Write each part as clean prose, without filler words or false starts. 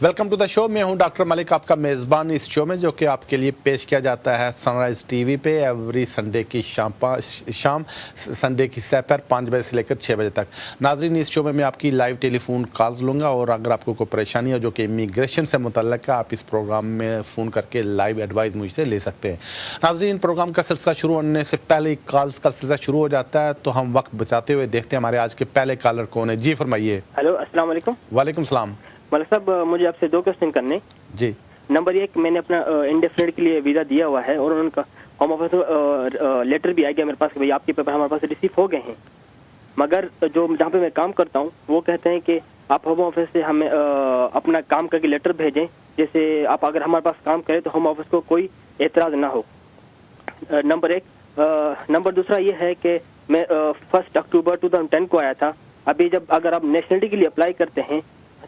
Welcome to the show. मैं हूं doctor Malik, आपका मेज़बान इस शो में, जो कि आपके लिए पेश किया जाता है सनराइज़ टीवी पे एवरी संडे की शाम संडे की सैर 5 बजे से लेकर 6 बजे तक। नाज़रीन, इस शो में मैं आपकी लाइव टेलीफोन कॉल्स लूँगा और अगर आपको कोई परेशानी हो जो कि इमिग्रेशन से मुतल्लिक़ है, आप इस प्रोग्राम में फ़ोन करके लाइव एडवाइस मुझसे ले सकते हैं। नाज़रीन, प्रोग्राम का सिलसिला शुरू होने से पहले कॉल्स का सिलसिला शुरू हो जाता है, तो हम वक्त बचाते हुए देखते हैं हमारे आज के पहले कॉलर कौन है। जी फरमाइए। हेलो, अस्सलाम वालेकुम। वालेकुम सलाम। मलिक साहब, मुझे आपसे 2 क्वेश्चन करने। जी। नंबर 1, मैंने अपना इंडेफिनिट के लिए वीज़ा दिया हुआ है और उनका होम ऑफिस लेटर भी आ गया मेरे पास कि भाई आपके पेपर हमारे पास रिसीव हो गए हैं, मगर जो जहाँ पे मैं काम करता हूँ वो कहते हैं कि आप होम ऑफिस से हमें अपना काम करके लेटर भेजें, जैसे आप अगर हमारे पास काम करें तो होम ऑफिस को कोई एतराज़ ना हो। नंबर 1। नंबर दूसरा ये है कि मैं 1 अक्टूबर 2010 को आया था। अभी जब अगर आप नेशनलिटी के लिए अप्लाई करते हैं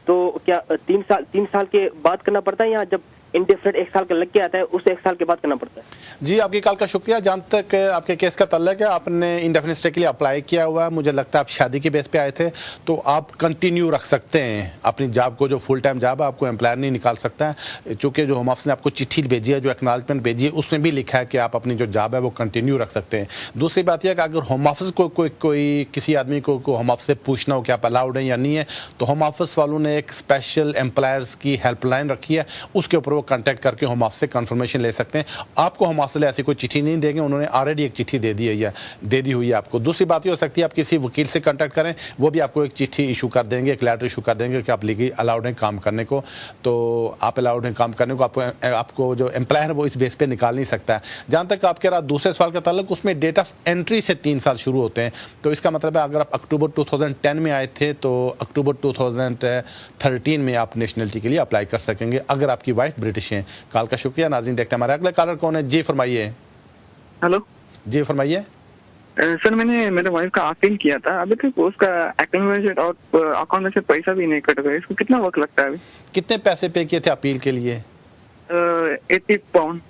तो क्या 3 साल के बाद करना पड़ता है, या जब इंडेफिनिट 1 साल का लग के आता है उस 1 साल के बाद करना पड़ता है? जी, आपकी कॉल का शुक्रिया। जहाँ तक आपके केस का तल्लक है, आपने इंडेफिनिट स्टे के लिए अप्लाई किया हुआ है। मुझे लगता है आप शादी के बेस पे आए थे, तो आप कंटिन्यू रख सकते हैं अपनी जॉब को। जो फुल टाइम जॉब है, आपको एम्प्लॉयर नहीं निकाल सकता है, चूँकि जो होम ऑफिस ने आपको चिट्ठी भेजी है, जो एक्नॉलेजमेंट भेजी है, उसमें भी लिखा है कि आप अपनी जो जॉब है वो कंटिन्यू रख सकते हैं। दूसरी बात यह है कि अगर होम ऑफिस को कोई किसी आदमी को होम ऑफिस से पूछना हो कि आप अलाउड हैं या नहीं है, तो होम ऑफिस वालों ने एक स्पेशल एम्प्लॉयर्स की हेल्पलाइन रखी है, उसके ऊपर वो कॉन्टैक्ट करके होम ऑफिस से कंफर्मेशन ले सकते हैं। आपको होम ऑफिस से ऐसी कोई चिट्ठी नहीं देंगे, उन्होंने ऑलरेडी एक चिट्ठी दे दी हुई है आपको। दूसरी बात ये हो सकती है आप किसी वकील से कॉन्टैक्ट करें, वो भी आपको एक चिट्ठी इशू कर देंगे, एक लेटर इशू कर देंगे कि आप लीगली अलाउड हैं काम करने को। तो आप अलाउड हैं काम करने को, आपको जो एम्प्लॉयर है वो इस बेस पे निकाल नहीं सकता है। जहाँ तक आपके रहा दूसरे सवाल का ताल्लुक, उसमें डेट ऑफ एंट्री से 3 साल शुरू होते हैं। तो इसका मतलब है अगर आप अक्टूबर 2010 में आए थे तो अक्टूबर 2013 में आप नेशनलिटी के लिए अप्लाई कर सकेंगे, अगर आपकी वाइफ ब्रिटिश हैं। कॉल का शुक्रिया। नाज़रीन, देखते हैं हमारे अगले कॉलर कौन है। जी फरमाइए। हेलो जी फरमाइए। सर, मैंने मेरे वाइफ का अपील किया था, अभी तक उसका एक्नॉलेजमेंट और अकाउंट में से पैसा भी नहीं कट गया। इसको कितना वक्त लगता है अभी? कितने पैसे पे किए थे अपील के लिए? 80 पाउंड।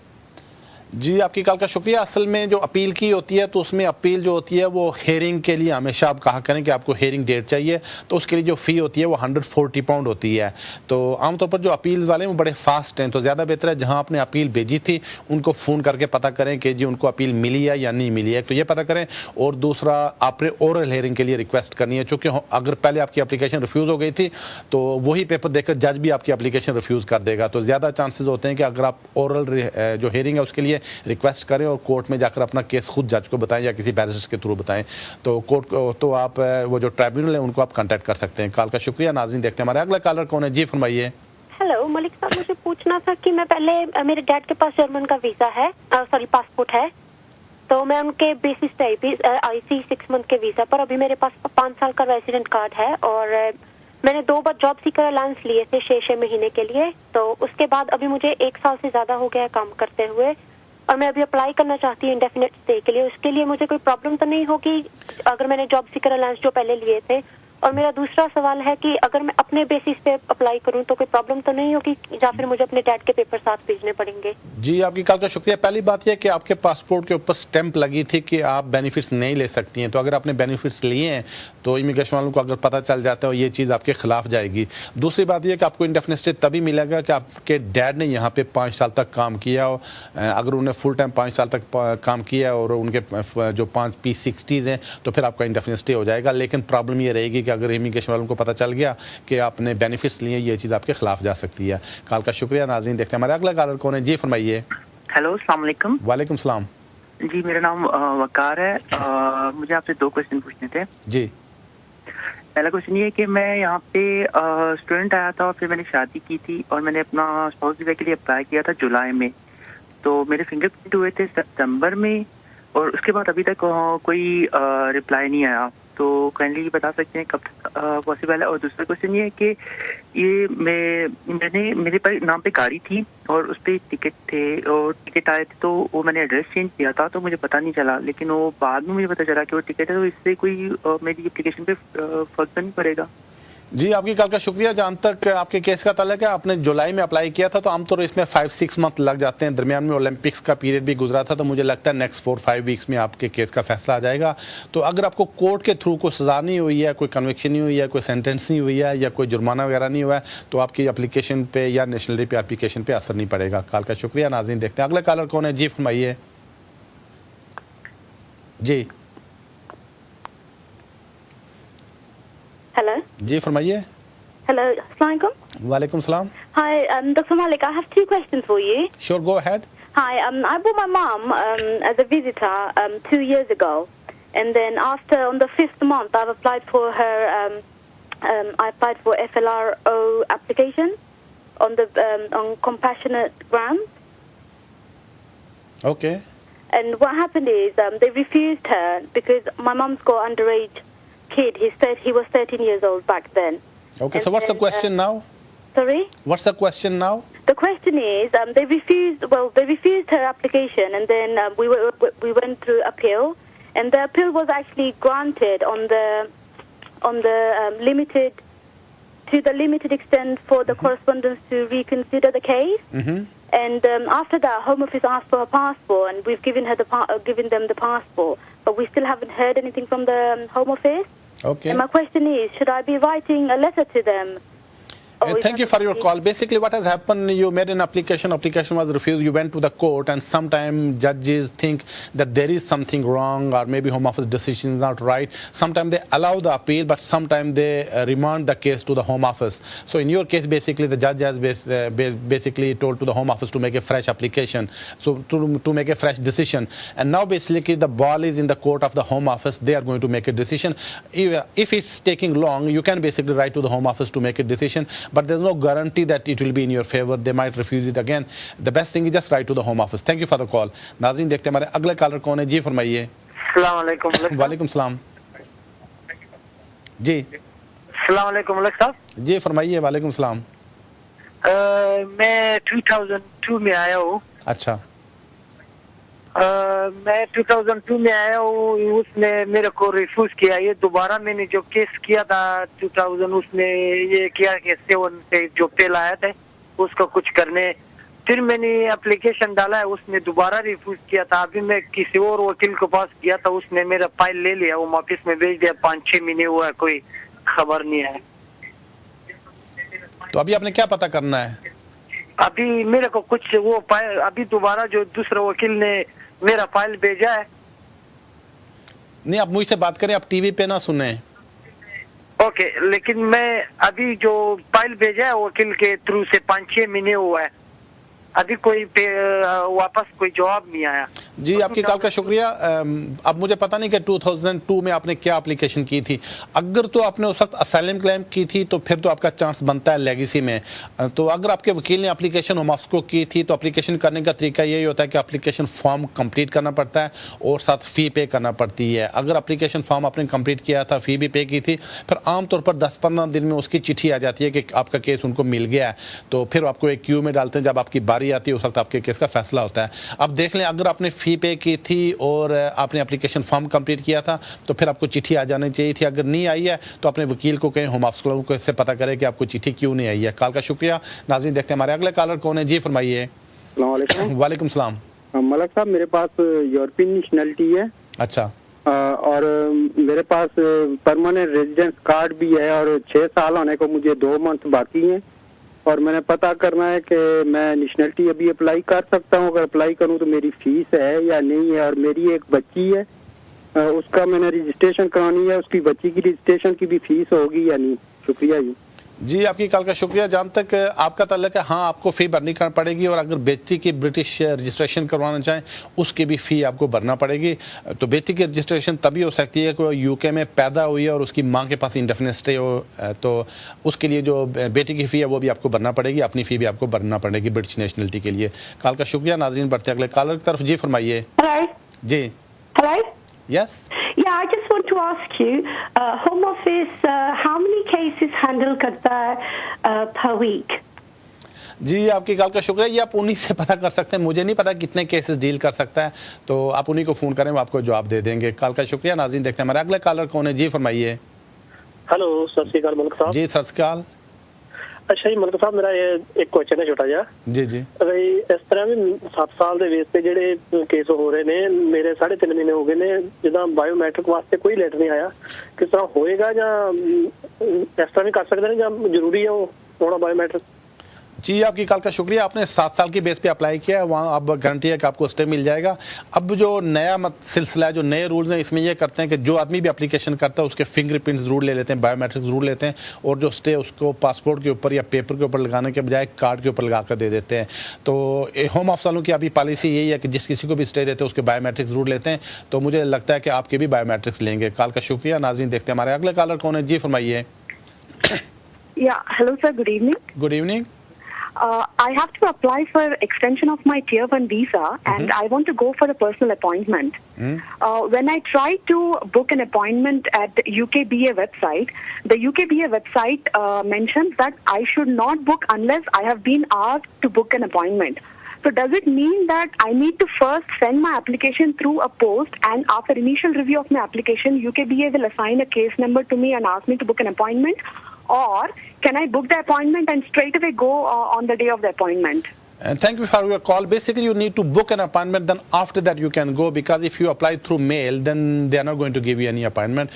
जी, आपकी कॉल का शुक्रिया। असल में जो अपील की होती है तो उसमें अपील जो होती है वो हेयरिंग के लिए हमेशा आप कहा करें कि आपको हेयरिंग डेट चाहिए, तो उसके लिए जो फ़ी होती है वो 140 पाउंड होती है। तो आमतौर पर जो अपील वाले हैं वो बड़े फास्ट हैं, तो ज़्यादा बेहतर है जहां आपने अपील भेजी थी उनको फ़ोन करके पता करें कि जी उनको अपील मिली है या नहीं मिली है, तो ये पता करें। और दूसरा, आपने ओरल हेयरिंग के लिए रिक्वेस्ट करनी है, चूँकि अगर पहले आपकी एप्लीकेशन रिफ्यूज़ हो गई थी तो वही पेपर देखकर जज भी आपकी एप्लीकेशन रिफ्यूज़ कर देगा। तो ज़्यादा चांसेस होते हैं कि अगर आप ओरल जो हेयरिंग है उसके लिए रिक्वेस्ट करें और कोर्ट में जाकर अपना केस खुद जज को बताएं या किसी बैरिस्टर के थ्रू बताएं, तो कोर्ट को तो आप वो जो ट्राइब्यूनल है उनको आप कांटेक्ट कर सकते हैं। कॉल का शुक्रिया। नाज़रीन, देखते हैं हमारे अगला कॉलर कौन है। जी फरमाइए। हेलो मलिक साहब, मुझे पूछना था कि मैं पहले मेरे डैड के पास जर्मन का वीज़ा है, पासपोर्ट है, तो मैं उनके बेसिस पे आई थी 6 मंथ के वीज़ा पर। अभी मेरे पास 5 साल का रेजिडेंट कार्ड है और मैंने 2 बार जॉब सीकर अलाउंस लिए थे 6 महीने के लिए। तो उसके बाद अभी मुझे 1 साल से ज़्यादा हो गया है काम करते हुए, और मैं अभी अप्लाई करना चाहती हूँ इंडेफिनिट स्टे के लिए। उसके लिए मुझे कोई प्रॉब्लम तो नहीं होगी अगर मैंने जॉब सीकर अलाउंस जो पहले लिए थे? और मेरा दूसरा सवाल है कि अगर मैं अपने बेसिस पे अप्लाई करूं तो कोई प्रॉब्लम तो नहीं होगी, या फिर मुझे अपने डैड के पेपर साथ भेजने पड़ेंगे? जी, आपकी कॉल का शुक्रिया। पहली बात यह कि आपके पासपोर्ट के ऊपर स्टैंप लगी थी कि आप बेनिफिट्स नहीं ले सकती हैं, तो अगर आपने बेनिफिट्स लिए हैं तो इमिग्रेशन वालों को अगर पता चल जाता है ये चीज़ आपके खिलाफ जाएगी। दूसरी बात यह कि आपको इंडेफिनिट स्टे तभी मिलेगा कि आपके डैड ने यहाँ पे 5 साल तक काम किया हो। अगर उन्होंने फुल टाइम 5 साल तक काम किया और उनके जो 5 P60s हैं तो फिर आपका इंडेफिनिट स्टे हो जाएगा। लेकिन प्रॉब्लम ये रहेगी कि अगर इमिग्रेशन वालों को पता चल गया कि आपने बेनिफिट्स लिए, ये चीज़ आपके खिलाफ जा सकती है। कॉल का शुक्रिया। नाज़रीन, देखते हैं हमारे अगला कॉलर कौन है। जी फरमाइए। हेलो, अस्सलाम वालेकुम। वालेकुम सलाम। जी, मेरा नाम वकार है। मुझे आपसे 2 क्वेश्चन पूछने थे। जी। पहला क्वेश्चन ये है कि मैं यहाँ पे स्टूडेंट आया था और फिर मैंने शादी की थी और मैंने अपना स्पाउस वीज़ा के लिए अप्लाई किया था जुलाई में। तो मेरे फिंगरप्रिंट हुए थे सितंबर में और उसके बाद अभी तक कोई रिप्लाई नहीं आया। तो काइंडली ये बता सकते हैं कब तक पॉसिबल है? और दूसरा क्वेश्चन ये है कि ये मैंने मेरे पर नाम पे गाड़ी थी और उस पर टिकट थे और टिकट आए थे, तो वो मैंने एड्रेस चेंज किया था तो मुझे पता नहीं चला, लेकिन वो बाद में मुझे पता चला कि वो टिकट है। तो इससे कोई मेरी एप्लीकेशन पे फर्क तो नहीं पड़ेगा? जी आपकी कॉल का शुक्रिया। जहाँ तक आपके केस का ताल्लुक है, आपने जुलाई में अप्लाई किया था, तो आमतौर पर इसमें 5-6 मंथ लग जाते हैं। दरमियान में ओलंपिक्स का पीरियड भी गुजरा था, तो मुझे लगता है नेक्स्ट 4-5 वीक्स में आपके केस का फैसला आ जाएगा। तो अगर आपको कोर्ट के थ्रू कोई सज़ा नहीं हुई है, कोई कन्विक्शन नहीं हुई है, कोई सेंटेंस नहीं हुई है या कोई जुर्माना वगैरह नहीं हुआ है, तो आपकी एप्लीकेशन पे या नेशनलिटी पे एप्लीकेशन पे असर नहीं पड़ेगा। कॉल का शुक्रिया। नाज़रीन देखते हैं अगला कॉलर कौन है। जी फरमाइए। जी Hello. जी फरमाइए। Hello. Assalamu alaikum. वालेकुम सलाम। Hi, Dr. Malik. I have two questions for you. Sure, go ahead. Hi. I brought my mum as a visitor 2 years ago, and then after on the 5th month, I've applied for her. I applied for FLRO application on the on compassionate grounds. Okay. And what happened is they refused her because my mum's got underage kid. He was 13 years old back then. Okay. And So what's the then, question now? Sorry. What's the question now? The question is, they refused her application, and then we went through appeal, and the appeal was actually granted on the limited extent for the correspondence to reconsider the case. Mm-hmm. And after that, Home Office asked for her passport, and we've given them the passport, but we still haven't heard anything from the Home Office. Okay. And my question is, should I be writing a letter to them? Thank you for your call. Basically, what has happened, you made an application was refused, you went to the court, and sometimes judges think that there is something wrong, or maybe Home Office decision is not right. Sometimes they allow the appeal, but sometimes they remand the case to the Home Office. So in your case, basically, the judge has basically told to the Home Office to make a fresh application, so to make a fresh decision. And now basically the ball is in the court of the Home Office. They are going to make a decision. If it's taking long, you can basically write to the Home Office to make a decision, but there's no guarantee that it will be in your favor. They might refuse it again. The best thing is just write to the Home Office. Thank you for the call. नाज़रीन देखते हैं हमारे अगले collar कौन है। जी फरमाइए। अस्सलाम वालेकुम। वालेकुम सलाम। जी अस्सलाम वालेकुम मलिक साहब। जी फरमाइए। वालेकुम सलाम। मैं 2002 में आया हूँ। अच्छा। मैं 2002 में आया हूँ, उसने मेरे को रिफ्यूज किया। ये दोबारा मैंने जो केस किया था 2000, उसने ये किया कि 7 से जो पेल आया था उसको कुछ करने, फिर मैंने एप्लीकेशन डाला है, उसने दोबारा रिफ्यूज किया था। अभी मैं किसी और वकील के पास गया था, उसने मेरा फाइल ले लिया, वो ऑफिस में भेज दिया। 5-6 महीने हुआ है, कोई खबर नहीं है। तो अभी आपने क्या पता करना है? अभी मेरे को कुछ वो अभी दोबारा जो दूसरा वकील ने मेरा फाइल भेजा है। नहीं, आप मुझसे बात करें, आप टीवी पे ना सुने। ओके, लेकिन मैं अभी जो फाइल भेजा है वकील के थ्रू से 5-6 महीने हुआ है, अभी कोई वापस कोई जवाब नहीं आया। जी आपकी कॉल का शुक्रिया। अब मुझे पता नहीं कि 2002 में आपने क्या एप्लीकेशन की थी। अगर तो आपने उस वक्त असाइलम क्लेम की थी तो फिर तो आपका चांस बनता है लेगेसी में। तो अगर आपके वकील ने एप्लीकेशन होम ऑफिस को की थी, तो एप्लीकेशन करने का तरीका यही होता है कि एप्लीकेशन फॉर्म कंप्लीट करना पड़ता है और साथ फ़ी पे करना पड़ती है। अगर एप्लीकेशन फॉर्म आपने कंप्लीट किया था, फ़ी भी पे की थी, फिर आमतौर पर 10-15 दिन में उसकी चिट्ठी आ जाती है कि आपका केस उनको मिल गया है। तो फिर आपको एक क्यू में डालते हैं, जब आपकी बारी आती है उस वक्त आपके केस का फैसला होता है। अब देख लें, अगर आपने फ़ी पे की थी और आपने एप्लीकेशन फॉर्म कंप्लीट किया था तो फिर आपको चिट्ठी आ जानी चाहिए थी। अगर नहीं आई है तो अपने वकील को कहें, होम ऑफिस को इससे पता करें कि आपको चिट्ठी क्यों नहीं आई है। कॉल का शुक्रिया। नाज़रीन देखते हैं हमारे अगले कॉलर कौन है। जी फरमाइए। वालेकुम सलाम। मलक साहब, मेरे पास यूरोपियन नेशनलिटी है। अच्छा। और मेरे पास परमानेंट रेजिडेंस कार्ड भी है और 6 साल होने को मुझे 2 मंथ बाकी हैं। और मैंने पता करना है कि मैं नेशनलिटी अभी अप्लाई कर सकता हूँ, अगर अप्लाई करूँ तो मेरी फीस है या नहीं है। और मेरी एक बच्ची है, उसका मैंने रजिस्ट्रेशन करानी है, उसकी बच्ची की रजिस्ट्रेशन की भी फीस होगी या नहीं? शुक्रिया जी। जी आपकी कॉल का शुक्रिया। जहाँ तक आपका ताल्लुक है, हाँ आपको फ़ी भरनी पड़ेगी, और अगर बेटी की ब्रिटिश रजिस्ट्रेशन करवाना चाहें उसकी भी फ़ी आपको भरना पड़ेगी। तो बेटी की रजिस्ट्रेशन तभी हो सकती है कि यूके में पैदा हुई है और उसकी माँ के पास इंडेफिनिट स्टे हो, तो उसके लिए जो बेटी की फ़ी है वो भी आपको भरना पड़ेगी, अपनी फ़ी भी आपको भरना पड़ेगी ब्रिटिश नेशनलिटी के लिए। कॉल का शुक्रिया। नाज़रीन बढ़ते अगले कॉलर की तरफ। जी फरमाइए। जी। Hello? Yes. Yeah, I just want to ask you, Home Office, how many cases handle करता है per week? जी आपकी कॉल का शुक्रिया। ये आप उन्हीं से पता कर सकते हैं, मुझे नहीं पता कितने केसेस डील कर सकता है, तो आप उन्हीं को फ़ोन करें, वो आपको जवाब दे देंगे। कॉल का शुक्रिया। नाज़रीन देखते हैं हमारे अगले कॉलर कौन है। जी फरमाइए। हेलो, सत श्री अकाल मलिक साहब। जी सत श्री अकाल। अच्छा जी मलिक साहब, मेरा ये एक क्वेश्चन है छोटा जिहा जी जी। भाई इस तरह भी 7 साल ਦੇ ਵੇਸ ਤੇ ਜਿਹੜੇ ਕੇਸ ਹੋ ਰਹੇ ਨੇ, ਮੇਰੇ 3.5 ਮਹੀਨੇ ਹੋ ਗਏ ਨੇ, ਜਿੱਦਾਂ ਬਾਇਓਮੈਟ੍ਰਿਕ ਵਾਸਤੇ ਕੋਈ ਲੈਟਰ ਨਹੀਂ ਆਇਆ, ਕਿਸ ਤਰ੍ਹਾਂ ਹੋਏਗਾ ਜਾਂ ਇਸ ਤਰ੍ਹਾਂ ਵੀ ਕਰ ਸਕਦੇ ਨੇ ਜਾਂ ਜ਼ਰੂਰੀ ਹੈ ਉਹ ਹੋਣਾ बायोमेट्रिक? जी आपकी कॉल का शुक्रिया। आपने 7 साल की बेस पे अप्लाई किया है, वहाँ अब गारंटी है कि आपको स्टे मिल जाएगा। अब जो नया सिलसिला है, जो नए रूल्स हैं, इसमें ये करते हैं कि जो आदमी भी एप्लीकेशन करता है उसके फिंगरप्रिंट्स ज़रूर ले लेते हैं, बायोमेट्रिक ज़रूर लेते हैं, और जो स्टे उसको पासपोर्ट के ऊपर या पेपर के ऊपर लगाने के बजाय कार्ड के ऊपर लगा कर दे देते हैं। तो होम ऑफिस वालों की अभी पॉलिसी यही है कि जिस किसी को भी स्टे देते हैं उसके बायोमेट्रिक ज़रूर लेते हैं। तो मुझे लगता है कि आपके भी बायोमेट्रिक्स लेंगे। कॉल का शुक्रिया। नाज़रीन देखते हैं हमारे अगले कॉलर कौन है। जी फरमाइए। Hello sir, good evening. Good evening. I have to apply for extension of my Tier 1 visa, and I want to go for a personal appointment. When I try to book an appointment at the UKBA website, the UKBA website mentions that I should not book unless I have been asked to book an appointment. So does it mean that I need to first send my application through a post, and after initial review of my application, UKBA will assign a case number to me and ask me to book an appointment? Or can I book the appointment and straight away go on the day of the appointment? Thank you for your call. Basically, you need to book an appointment. Then after that, you can go, because if you apply through mail, then they are not going to give you any appointment.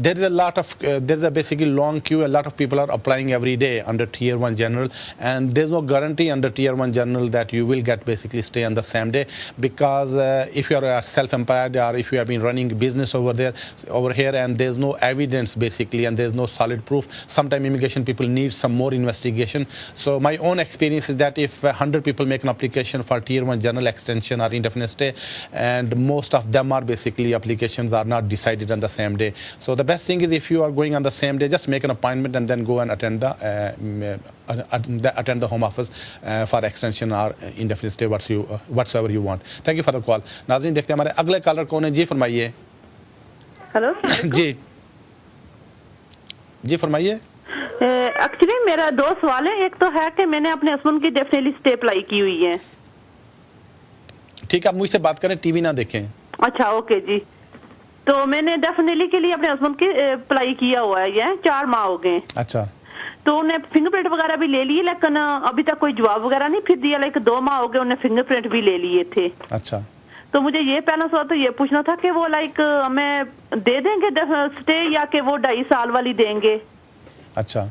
There is a lot of there's a basically long queue. A lot of people are applying every day under Tier 1 General, and there's no guarantee under Tier 1 General that you will get basically stay on the same day, because if you are self-employed or if you have been running business over here, and there's no evidence basically, and there's no solid proof, sometimes immigration people need some more investigation. So my own experience is that if 100 people make an application for Tier 1 General extension or indefinite stay, and most of them are basically applications are not decided on the same day. So the best thing is, if you are going on the same day, just make an appointment and then go and attend the home office for extension or indefinite stay, whatsoever you want. Thank you for the call. नाज़रीन देखते हैं हमारे अगले collar कौन है। जी फरमाइए। Hello जी फरमाइए। एक्चुअली मेरा 2 सवाल है। एक तो है कि मैंने अपने हस्बैंड की डेफिनेटली स्टे अप्लाई की हुई है। ठीक है, आप मुझसे बात करें, टीवी ना देखें। अच्छा ओके जी। तो मैंने डेफिनेटली के लिए अपने हस्बैंड की अप्लाई किया हुआ है, ये 4 माह हो गए। अच्छा। तो उन्हें फिंगरप्रिंट वगैरह भी ले लिए, लेकिन अभी तक कोई जवाब वगैरह नहीं फिर दिया। 2 माह हो गए, उन्हें फिंगरप्रिंट भी ले लिए थे। अच्छा। तो मुझे ये पहला सवाल तो ये पूछना था कि वो हमें दे देंगे स्टे, या कि वो 2.5 साल वाली देंगे? अच्छा।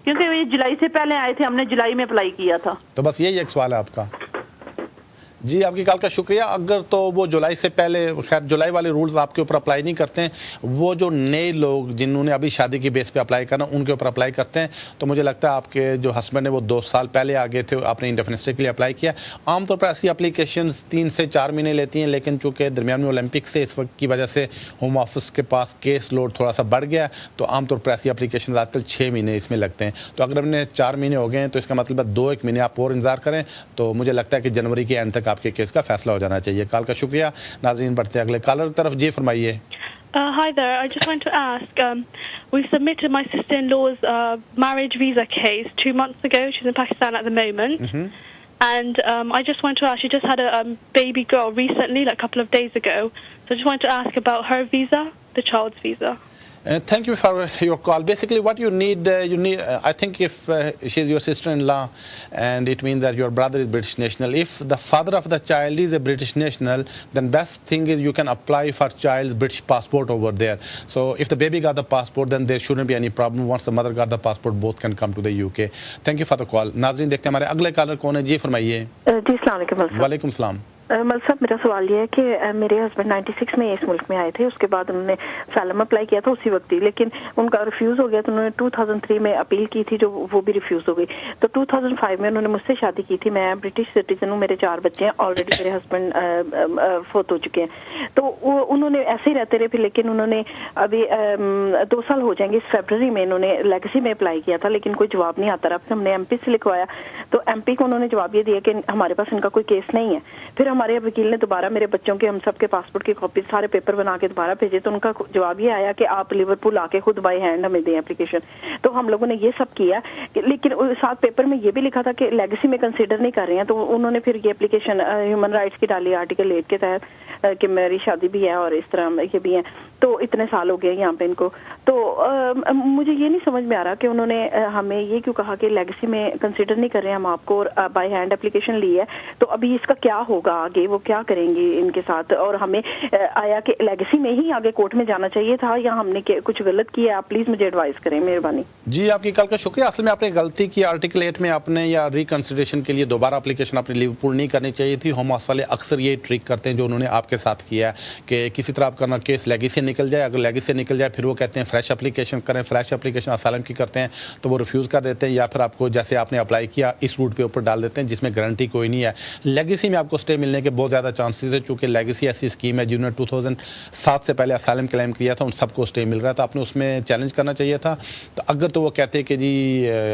क्योंकि ये जुलाई से पहले आए थे, हमने जुलाई में अप्लाई किया था। तो बस यही एक सवाल है आपका। जी आपकी कॉल का शुक्रिया। अगर तो वो जुलाई से पहले, खैर जुलाई वाले रूल्स आपके ऊपर अप्लाई नहीं करते हैं, वो जो नए लोग जिन्होंने अभी शादी की बेस पे अप्लाई करना उनके ऊपर अप्लाई करते हैं। तो मुझे लगता है आपके जो हस्बैंड है वो 2 साल पहले आ गए थे, आपने इंडेफिनिट स्टे के लिए अप्लाई किया। आमतौर पर ऐसी अप्लीकेशंस 3 से 4 महीने लेती हैं, लेकिन चूँकि दरमियान में ओलंपिक्स से इस वक्त की वजह से होम ऑफिस के पास केस लोड थोड़ा सा बढ़ गया, तो आमतौर पर ऐसी अप्लीकेशन आजकल 6 महीने इसमें लगते हैं। तो अगर हमने 4 महीने हो गए हैं, तो इसका मतलब है 2-1 महीने आप और इंतजार करें। तो मुझे लगता है कि जनवरी के एंड तक आपके केस का फैसला हो जाना चाहिए। कॉल का शुक्रिया। नाज़रीन बढ़ते हैं अगले कॉलर की तरफ। जी फरमाइए। Hi there. I just want to ask, we submitted my sister-in-law's marriage visa case 2 months ago. She's in Pakistan at the moment. And I just want to ask, she just had a baby girl recently, a couple of days ago. So I just wanted to ask about her visa, the child's visa. Thank you for your call. Basically, what you need, I think if she's your sister-in-law, and it means that your brother is British national. If the father of the child is a British national, then best thing is you can apply for child's British passport over there. So if the baby got the passport, then there shouldn't be any problem. Once the mother got the passport, both can come to the UK. Thank you for the call. नाज़रीन देखते हैं हमारे अगले collar कौन है। जी फरमाइए। जी अस्सलाम वालेकुम। वालेकुम सलाम। मल साहब, मेरा सवाल ये है कि मेरे हस्बैंड 96 में इस मुल्क में आए थे। उसके बाद उन्होंने सालम अप्लाई किया था उसी वक्त ही, लेकिन उनका रिफ्यूज़ हो गया। तो उन्होंने 2003 में अपील की थी, जो वो भी रिफ्यूज़ हो गई। तो 2005 में उन्होंने मुझसे शादी की थी। मैं ब्रिटिश सिटीजन हूँ, मेरे 4 बच्चे हैं। ऑलरेडी मेरे हस्बैंड फोत हो चुके हैं। तो उन्होंने ऐसे ही रहते रहे फिर, लेकिन उन्होंने अभी 2 साल हो जाएंगे। इस फरवरी में इन्होंने लेगेसी में अप्लाई किया था, लेकिन कोई जवाब नहीं आता रहा। फिर हमने MP से लिखवाया, तो MP को उन्होंने जवाब ये दिया कि हमारे पास इनका कोई केस नहीं है। फिर हमारे वकील ने दोबारा मेरे बच्चों के, हम सब के पासपोर्ट की कॉपी, सारे पेपर बना के दोबारा भेजे। तो उनका जवाब ये आया कि आप लिवरपूल आके खुद बाय हैंड हमें दें एप्लीकेशन। तो हम लोगों ने ये सब किया, लेकिन साथ पेपर में ये भी लिखा था कि लेगेसी में कंसीडर नहीं कर रहे हैं। तो उन्होंने फिर ये एप्लीकेशन ह्यूमन राइट्स की डाली आर्टिकल 8 के तहत कि मेरी शादी भी है और इस तरह ये भी है। तो इतने साल हो गए यहाँ पे इनको। तो मुझे ये नहीं समझ में आ रहा कि उन्होंने हमें ये क्यों कहा कि लेगेसी में कंसिडर नहीं कर रहे हैं हम आपको, और बाय हैंड एप्लीकेशन ली है, तो अभी इसका क्या होगा आगे, वो क्या करेंगे इनके साथ? और हमें आया कि लेगेसी में ही आगे कोर्ट में जाना चाहिए था या हमने कुछ गलत किया? आप प्लीज मुझे एडवाइस करें, मेहरबानी। जी, आपकी कल का शुक्रिया। असल में आपने गलती की, आर्टिकल 8 में आपने या रिकंसिडरेशन के लिए दोबारा एप्लीकेशन आपने लिवरपूल नहीं करनी चाहिए थी। होम ऑफिस वाले अक्सर ये ट्रिक करते हैं जो उन्होंने आपके साथ किया है कि किसी तरह आपका केस लेगेसी निकल जाए, अगर लेगेसी निकल जाए फिर वो कहते हैं फ्रेश एप्लीकेशन करें, फ्रेश एप्लीकेशन असालम की करते हैं तो वो रिफ्यूज़ कर देते हैं, या फिर आपको जैसे आपने अप्लाई किया इस रूट पे ऊपर डाल देते हैं जिसमें गारंटी कोई नहीं है। लेगेसी में आपको स्टे मिलने के बहुत ज़्यादा चांसेस है, चूँकि लेगेसी ऐसी स्कीम है जिन्होंने 2007 से पहले असालम क्लेम किया था उन सबको स्टे मिल रहा था, आपने उसमें चैलेंज करना चाहिए था। तो अगर तो वो कहते कि जी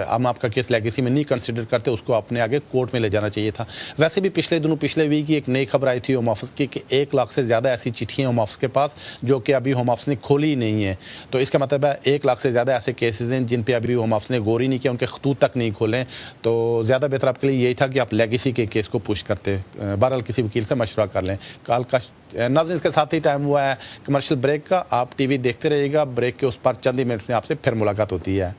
हम आपका केस लेगेसी में नहीं कंसिडर करते, उसको अपने आगे कोर्ट में ले जाना चाहिए था। वैसे भी पिछले दिनों पिछले वीक एक नई खबर आई थी होम ऑफिस की कि 1 लाख से ज़्यादा ऐसी चिट्ठियाँ होम ऑफिस के पास जो कि अभी होम ऑफिस ने खोली ही नहीं है। तो इसका मतलब है 1 लाख से ज़्यादा ऐसे केसेस हैं जिन पे अभी होम ऑफिस ने गौर ही नहीं किया, उनके खतूत तक नहीं खोलें। तो ज़्यादा बेहतर आपके लिए यही था कि आप लेगेसी के केस को पुश करते। बहरहाल किसी वकील से मशवरा कर लें। कल का नाज़रीन इसके साथ ही टाइम हुआ है कमर्शियल ब्रेक का। आप टीवी देखते रहिएगा, ब्रेक के उस पर चंद ही मिनट में आपसे फिर मुलाकात होती है।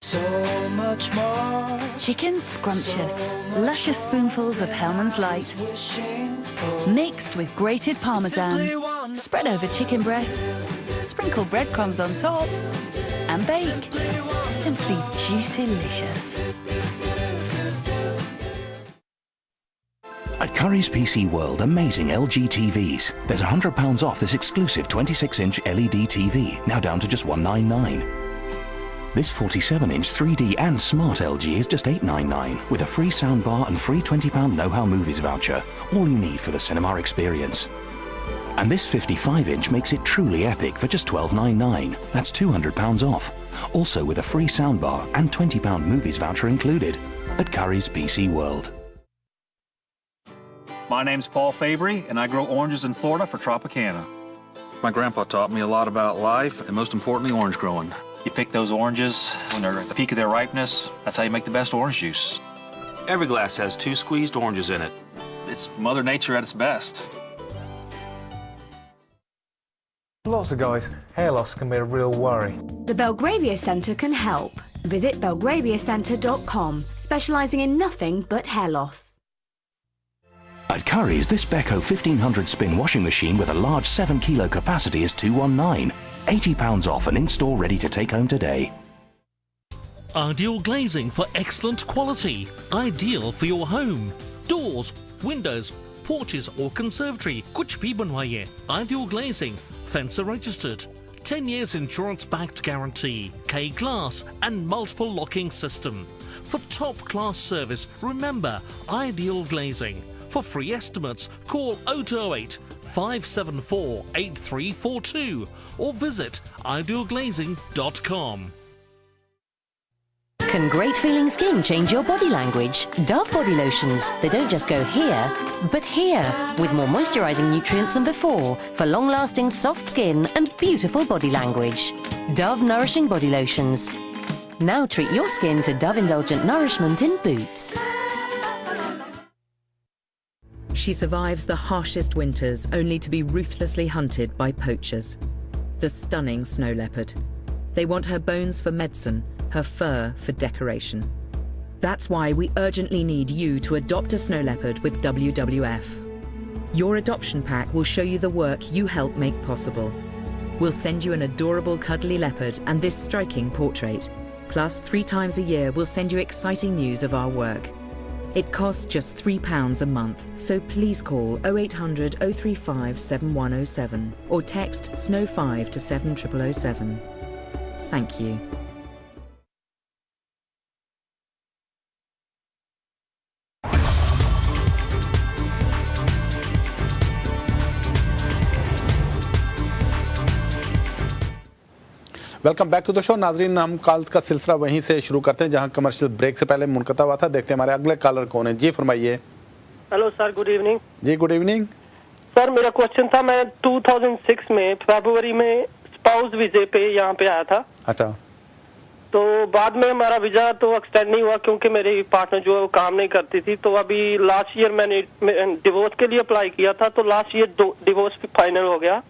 So much more. Chicken scrumptious, luscious spoonfuls of Hellman's Light, mixed with grated parmesan, spread over chicken breasts, sprinkle breadcrumbs on top, and bake. Simply juicy-licious. At Curry's PC World, amazing LG TVs. There's £100 off this exclusive 26-inch LED TV, now down to just $199. This 47-inch 3D and smart LG is just $899, with a free soundbar and free £20 Know How Movies voucher, all you need for the cinema experience. And this 55-inch makes it truly epic for just $1299. That's £200 off, also with a free soundbar and £20 Movies voucher included at Curry's PC World. My name's Paul Fabry, and I grow oranges in Florida for Tropicana. My grandpa taught me a lot about life, and most importantly, orange growing. You pick those oranges when they're at the peak of their ripeness. That's how you make the best orange juice. Every glass has 2 squeezed oranges in it. It's Mother Nature at its best. Lots of guys, hair loss can be a real worry. The Belgravia Centre can help. Visit belgraviacentre.com, specialising in nothing but hair loss. At Curry's, this Beko 1500 spin washing machine with a large 7 kilo capacity is $219. £80 off and in-store ready to take home today. Ideal glazing for excellent quality. Ideal for your home. Doors, windows, porches or conservatory. कुछ भी बनवाइए. Ideal glazing. Fencer registered. 10 years insurance-backed guarantee. K-Glass and multiple locking system. For top-class service, remember Ideal Glazing. For free estimates, call 0208 574 8342 or visit idealglazing.com. Can great feeling skin change your body language? Dove body lotions. They don't just go here, but here, with more moisturizing nutrients than before for long-lasting soft skin and beautiful body language. Dove Nourishing Body Lotions. Now treat your skin to Dove Indulgent Nourishment in boots. She survives the harshest winters only to be ruthlessly hunted by poachers. The stunning snow leopard. They want her bones for medicine, her fur for decoration. That's why we urgently need you to adopt a snow leopard with WWF. Your adoption pack will show you the work you help make possible. We'll send you an adorable cuddly leopard and this striking portrait. Plus, 3 times a year we'll send you exciting news of our work. It costs just £3 a month, so please call 0800 035 7107 or text SNOW5 to 70007. Thank you. Welcome back to the show. नाजरीन, हम calls का सिलसिला वहीं से शुरू करते हैं जहां कमर्शियल ब्रेक से पहले मुनक़ता हुआ था। देखते हैं हमारे अगले कॉलर कौन है। जी फरमाइए। Hello sir, good evening. जी गुड इवनिंग। सर मेरा क्वेश्चन था, मैं 2006 में फरवरी में स्पाउस वीजे पे यहाँ पे आया था। अच्छा। तो बाद में हमारा वीजा तो एक्सटेंड नहीं हुआ क्योंकि मेरी पार्टनर जो है वो काम नहीं करती थी। तो अभी लास्ट ईयर मैंने डिवोर्स के लिए अप्लाई किया था, तो लास्ट ईयर डिवोर्स फाइनल हो गया।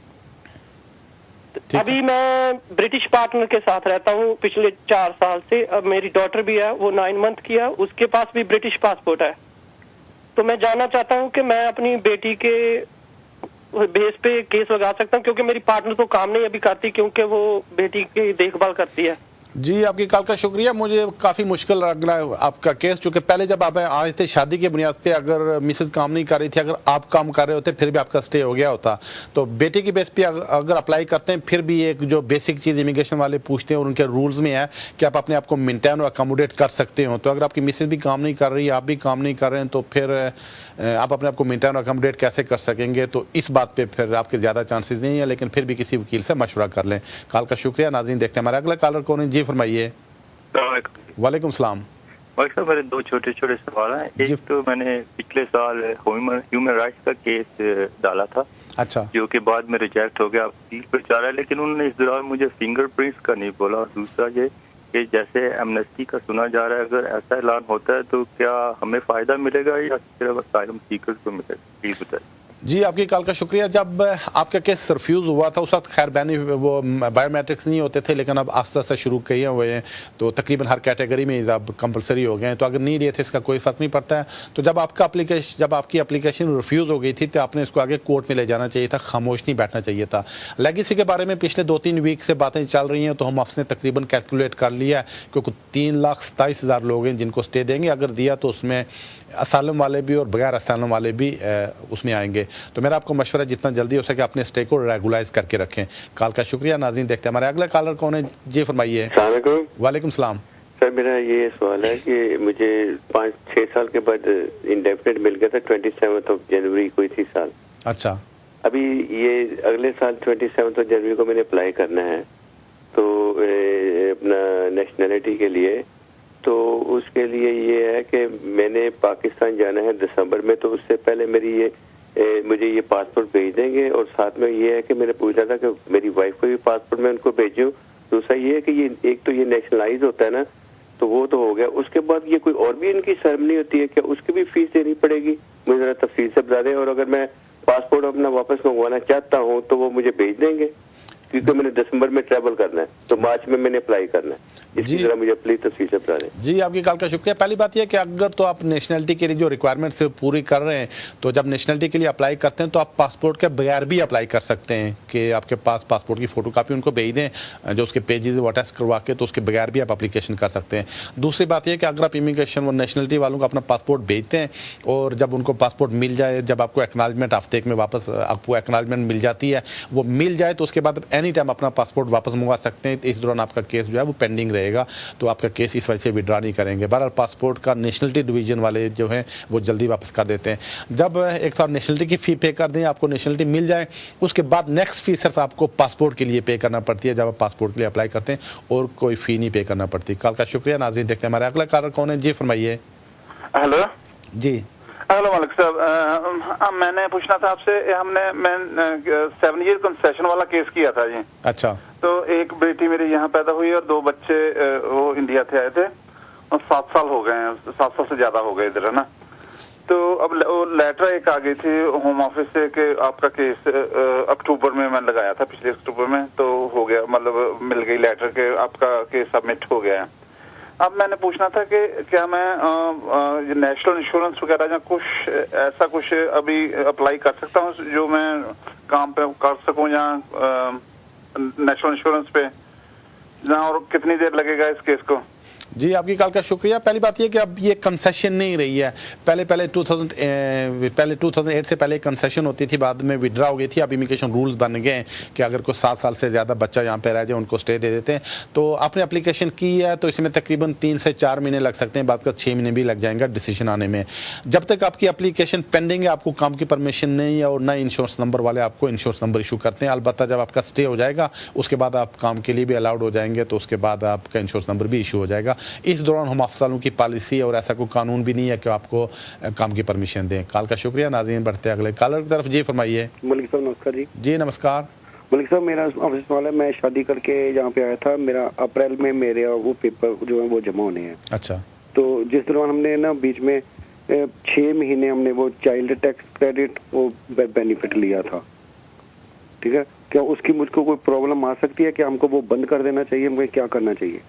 अभी मैं ब्रिटिश पार्टनर के साथ रहता हूँ पिछले 4 साल से। अब मेरी डॉटर भी है, वो 9 मंथ की है, उसके पास भी ब्रिटिश पासपोर्ट है। तो मैं जानना चाहता हूँ कि मैं अपनी बेटी के बेस पे केस लगा सकता हूँ, क्योंकि मेरी पार्टनर तो काम नहीं अभी करती क्योंकि वो बेटी की देखभाल करती है। जी आपकी कॉल का शुक्रिया। मुझे काफ़ी मुश्किल लग रहा है आपका केस, चूँकि पहले जब आप आए थे शादी की बुनियाद पे, अगर मिसेज काम नहीं कर रही थी, अगर आप काम कर रहे होते फिर भी आपका स्टे हो गया होता। तो बेटे की बेस पे अगर अप्लाई करते हैं फिर भी एक जो बेसिक चीज़ इमिग्रेशन वाले पूछते हैं और उनके रूल्स में है कि आप अपने आप को मेंटेन और अकोमोडेट कर सकते हो। तो अगर आपकी मिसेज भी काम नहीं कर रही, आप भी काम नहीं कर रहे हैं, तो फिर आप अपने आप को मेंटेन और अकोमोडेट कैसे कर सकेंगे? तो इस बात पे फिर आपके ज़्यादा चांसेस नहीं है, लेकिन फिर भी किसी वकील से मशवरा कर लें। कॉल का शुक्रिया। नाज़रीन देखते हैं हमारा अगला कॉलर कौन है। जी फरमाइए। वालेकुम सलाम। साहब मेरे 2 छोटे छोटे सवाल हैं। एक तो मैंने पिछले साल ह्यूमन राइट्स का केस डाला था, अच्छा, जो कि बाद में रिजेक्ट हो गया, अपील पर जा रहा है, लेकिन उन्होंने इस दौरान मुझे फिंगरप्रिंट्स का नहीं बोला। और दूसरा ये कि जैसे एमनेस्टी का सुना जा रहा है, अगर ऐसा ऐलान होता है तो क्या हमें फायदा मिलेगा या सिर्फ असाइलम सीकर्स को मिलेगा? प्लीज बताइए। जी आपकी कॉल का शुक्रिया। जब आपका केस रिफ्यूज़ हुआ था उस वक्त खैर वो बायोमेट्रिक्स नहीं होते थे, लेकिन अब आस्ते आस्ते शुरू किए हुए हैं, तो तकरीबन हर कैटेगरी में अब कंपलसरी हो गए हैं। तो अगर नहीं लिए थे इसका कोई फ़र्क नहीं पड़ता है। तो जब आपकी एप्लीकेशन रिफ्यूज़ हो गई थी तो आपने इसको आगे कोर्ट में ले जाना चाहिए था, खामोश नहीं बैठना चाहिए था। लेगेसी के बारे में पिछले 2-3 वीक से बातें चल रही हैं, तो हम आपने तकरीबन कैलकुलेट कर लिया है, क्योंकि 3,27,000 लोग हैं जिनको स्टे देंगे। अगर दिया तो उसमें असालम वाले भी और बगैर असालम वाले भी उसमें आएंगे। तो मेरा आपको मशवरा जितना जल्दी हो सके अपने स्टे को रेगुलाइज करके रखें। कॉल का शुक्रिया। नाज़रीन देखते हैं हमारे अगला कॉलर कौन है। जी फरमाइए। वालेकुम सलाम। सर मेरा ये सवाल है कि मुझे 5-6 साल के बाद इंडेफिनिट मिल गया था 27 जनवरी को इसी साल। अच्छा। अभी ये अगले साल 27 जनवरी को मैंने अप्लाई करना है तो अपना नेशनैलिटी के लिए। तो उसके लिए ये है कि मैंने पाकिस्तान जाना है दिसंबर में, तो उससे पहले मुझे ये पासपोर्ट भेज देंगे। और साथ में ये है कि मैंने पूछा था कि मेरी वाइफ को भी पासपोर्ट मैं उनको भेजूं। दूसरा ये है कि ये एक तो ये नेशनलाइज होता है ना, तो वो तो हो गया। उसके बाद ये कोई और भी इनकी सेरेमनी होती है क्या? उसकी भी फीस देनी पड़ेगी? मुझे जरा तफसील से बता दें। और अगर मैं पासपोर्ट अपना वापस मंगवाना चाहता हूँ तो वो मुझे भेज देंगे, क्योंकि मैंने दिसंबर में ट्रैवल करना है, तो मार्च में मैंने अप्लाई करना है। इसकी जरा मुझे प्लीज तफसील से बता दें। जी आपकी कॉल का शुक्रिया। पहली बात यह कि अगर तो आप नेशनलिटी के लिए जो रिक्वायरमेंट्स पूरी कर रहे हैं, तो जब नेशनलिटी के लिए अप्लाई करते हैं तो आप पासपोर्ट के बगैर भी अप्लाई कर सकते हैं कि आपके पास पासपोर्ट की फ़ोटोकॉपी उनको भेज दें, जो उसके पेजेस वो अटैच करवा के, तो उसके बगैर भी आप एप्लीकेशन कर सकते हैं। दूसरी बात यह कि अगर आप इमिग्रेशन और नेशनलिटी वालों को अपना पासपोर्ट भेजते हैं और जब उनको पासपोर्ट मिल जाए, जब आपको एक्नॉलेजमेंट हफ्ते में वापस आपको एक्नॉलेजमेंट मिल जाती है, वो मिल जाए तो उसके बाद एनी टाइम अपना पासपोर्ट वापस मंगवा सकते हैं। इस दौरान आपका केस जो है वो पेंडिंग रहेगा, तो आपका केस इस वजह से विड्रा नहीं करेंगे। बहरहाल पासपोर्ट का नेशनलिटी डिवीजन वाले जो हैं वो जल्दी वापस कर देते हैं। जब एक साल नेशनलिटी की फ़ी पे कर दें, आपको नेशनलिटी मिल जाए, उसके बाद नेक्स्ट फ़ी सिर्फ आपको पासपोर्ट के लिए पे करना पड़ती है जब आप पासपोर्ट के लिए अप्लाई करते हैं, और कोई फ़ी नहीं पे करना पड़ती। कॉल का शुक्रिया। नाज़रीन देखते हैं हमारे अगला कॉलर कौन है। जी फरमाइए। हेलो जी। हेलो मलिक साहब, मैंने पूछना था आपसे, मैं 7 ईयर कंसेशन वाला केस किया था जी। अच्छा। तो एक बेटी मेरी यहाँ पैदा हुई और 2 बच्चे वो इंडिया से आए थे और 7 साल हो गए हैं, 7 साल से ज्यादा हो गए इधर, है ना। तो अब वो लेटर एक आ गई थी होम ऑफिस से कि आपका केस अक्टूबर में मैं लगाया था, पिछले अक्टूबर में, तो हो गया, मतलब मिल गई लेटर के आपका केस सबमिट हो गया है। अब मैंने पूछना था कि क्या मैं नेशनल इंश्योरेंस वगैरह या कुछ ऐसा कुछ अभी अप्लाई कर सकता हूँ जो मैं काम पे कर सकूँ, या नेशनल इंश्योरेंस पे, और कितनी देर लगेगा इस केस को? जी आपकी कॉल का शुक्रिया। पहली बात यह कि अब ये कंसेशन नहीं रही है। पहले 2008 से पहले कंसेशन होती थी, बाद में विड्रा हो गई थी। अब इमिग्रेशन रूल्स बन गए हैं कि अगर कोई 7 साल से ज़्यादा बच्चा यहाँ पे रह जाए उनको स्टे दे देते हैं। तो आपने एप्लीकेशन की है तो इसमें तकरीबन 3 से 4 महीने लग सकते हैं, बाद का 6 महीने भी लग जाएंगे डिसीजन आने में। जब तक आपकी एप्लीकेशन पेंडिंग है, आपको काम की परमिशन नहीं है और ना इंश्योरेंस नंबर वाले आपको इंश्योरेंस नंबर इशू करते हैं। अलबत्ता जब आपका स्टे हो जाएगा उसके बाद आप काम के लिए भी अलाउड हो जाएंगे, तो उसके बाद आपका इंश्योरेंस नंबर भी इशू हो जाएगा। इस दौरान होम ऑफिस वालों की पॉलिसी और ऐसा कोई कानून भी नहीं है कि आपको काम की परमिशन दें। कॉल का शुक्रिया। नाज़रीन बढ़ते अगले कॉलर की तरफ। जी फरमाइए। मलिक साहब नमस्कार जी। जी नमस्कार। मलिक साहब मेरा ऑफिस वाला है, मैं शादी करके यहाँ पे आया था, मेरा अप्रैल में मेरे वो पेपर जो है वो जमा होने हैं। अच्छा। तो जिस दौरान हमने ना बीच में 6 महीने हमने वो चाइल्ड टैक्स क्रेडिट वो बेनिफिट लिया था, ठीक है, क्या उसकी मुझको कोई प्रॉब्लम आ सकती है कि हमको वो बंद कर देना चाहिए, मुझे क्या करना चाहिए?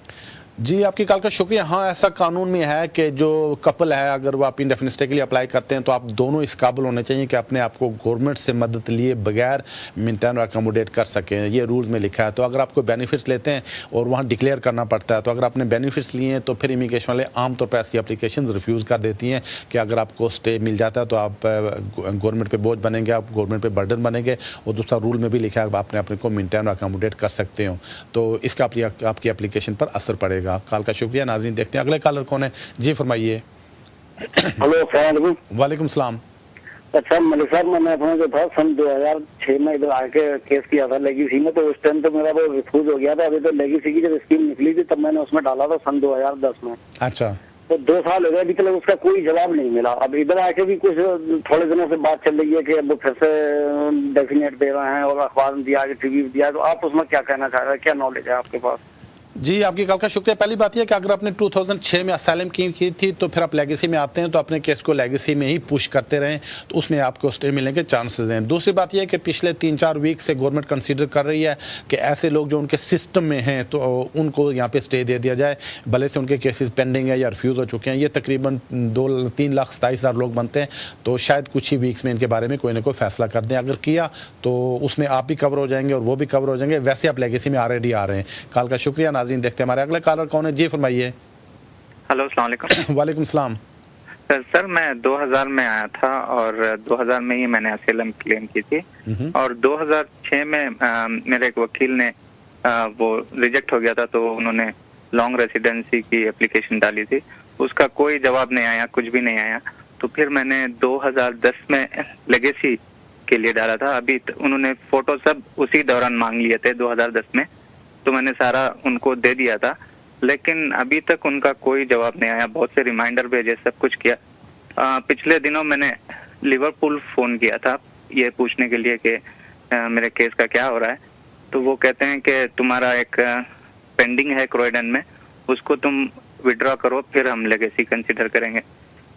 जी आपकी कॉल का शुक्रिया। हाँ ऐसा कानून में है कि जो कपल है अगर वो आप इंडेफिनिट स्टे के लिए अप्लाई करते हैं तो आप दोनों इस काबिल होने चाहिए कि अपने आप को गवर्नमेंट से मदद लिए बगैर मेंटेन और अकोमोडेट कर सकें, ये रूल में लिखा है। तो अगर आपको बेनिफिट्स लेते हैं और वहाँ डिक्लेयर करना पड़ता है, तो अगर आपने बेनिफिट्स लिए हैं तो फिर इमिग्रेशन वाले आमतौर पर ऐसी एप्लीकेशन रिफ्यूज़ कर देती हैं कि अगर आपको स्टे मिल जाता है तो आप गवर्नमेंट पर बोझ बनेंगे, आप गवर्नमेंट पर बर्डन बनेंगे। और दूसरा रूल में भी लिखा है आपने अपने को मेंटेन और अकोमोडेट कर सकते हो, तो इसका आपकी एप्लीकेशन पर असर पड़ेगा। कॉल का शुक्रिया। नाज़रीन देखते हैं अगले कॉलर कौन है। जी फरमाइए। हेलो वालेकुम सलाम। अच्छा मलिक साहब, मैंने अपना जो था सन 2006 में इधर आके केस किया था लेगेसी में, तो उस टाइम तो मेरा वो रिफ्यूज हो गया था। अभी तो लेगेसी की जब स्कीम निकली थी तब मैंने उसमें डाला था सन 2010 में। अच्छा। तो 2 साल हो गए, अभी तक उसका कोई जवाब नहीं मिला। अब इधर आके भी कुछ थोड़े दिनों से बात चल रही है कि अब वो फिर से डेफिनेट दे रहे हैं और अखबार में दिया, टीवी में दिया, तो आप उसमें क्या कहना चाह रहे हैं, क्या नॉलेज है आपके पास? जी आपकी कॉल का शुक्रिया। पहली बात यह कि अगर आपने 2006 में असाइलम की थी तो फिर आप लेगेसी में आते हैं तो अपने केस को लेगेसी में ही पुश करते रहें, तो उसमें आपको स्टे मिलने के चांसेस हैं। दूसरी बात यह है कि पिछले 3-4 वीक से गवर्नमेंट कंसीडर कर रही है कि ऐसे लोग जो उनके सिस्टम में हैं तो उनको यहाँ पे स्टे दे दिया जाए, भले से उनके केसेस पेंडिंग है या रिफ्यूज़ हो चुके हैं। ये तकरीबन 3,27,000 लोग बनते हैं, तो शायद कुछ ही वीक्स में इनके बारे में कोई ना कोई फैसला कर दें। अगर किया तो उसमें आप भी कवर हो जाएंगे और वो भी कवर हो जाएंगे। वैसे आप लेगेसी में ऑलरेडी आ रहे हैं। कॉल का शुक्रिया। नाज़रीन देखते हैं हमारे अगले कॉलर कौन है। जी फरमाइए। हेलो अस्सलाम वालेकुम। वालेकुम सलाम। सर मैं 2000 में आया था और 2000 में ही मैंने असाइलम क्लेम की थी और 2006 में मेरे एक वकील ने वो रिजेक्ट हो गया था, तो उन्होंने लॉन्ग रेसिडेंसी की एप्लीकेशन डाली थी, उसका कोई जवाब नहीं आया, कुछ भी नहीं आया। तो फिर मैंने 2010 में लेगेसी के लिए डाला था। अभी उन्होंने फोटो सब उसी दौरान मांग लिए थे 2010 में, तो मैंने सारा उनको दे दिया था, लेकिन अभी तक उनका कोई जवाब नहीं आया। बहुत से रिमाइंडर भेजे, सब कुछ किया। पिछले दिनों मैंने लिवरपूल फोन किया था ये पूछने के लिए कि मेरे केस का क्या हो रहा है, तो वो कहते हैं कि तुम्हारा एक पेंडिंग है क्रोयडन में, उसको तुम विड्रॉ करो फिर हम लेगेसी कंसिडर करेंगे।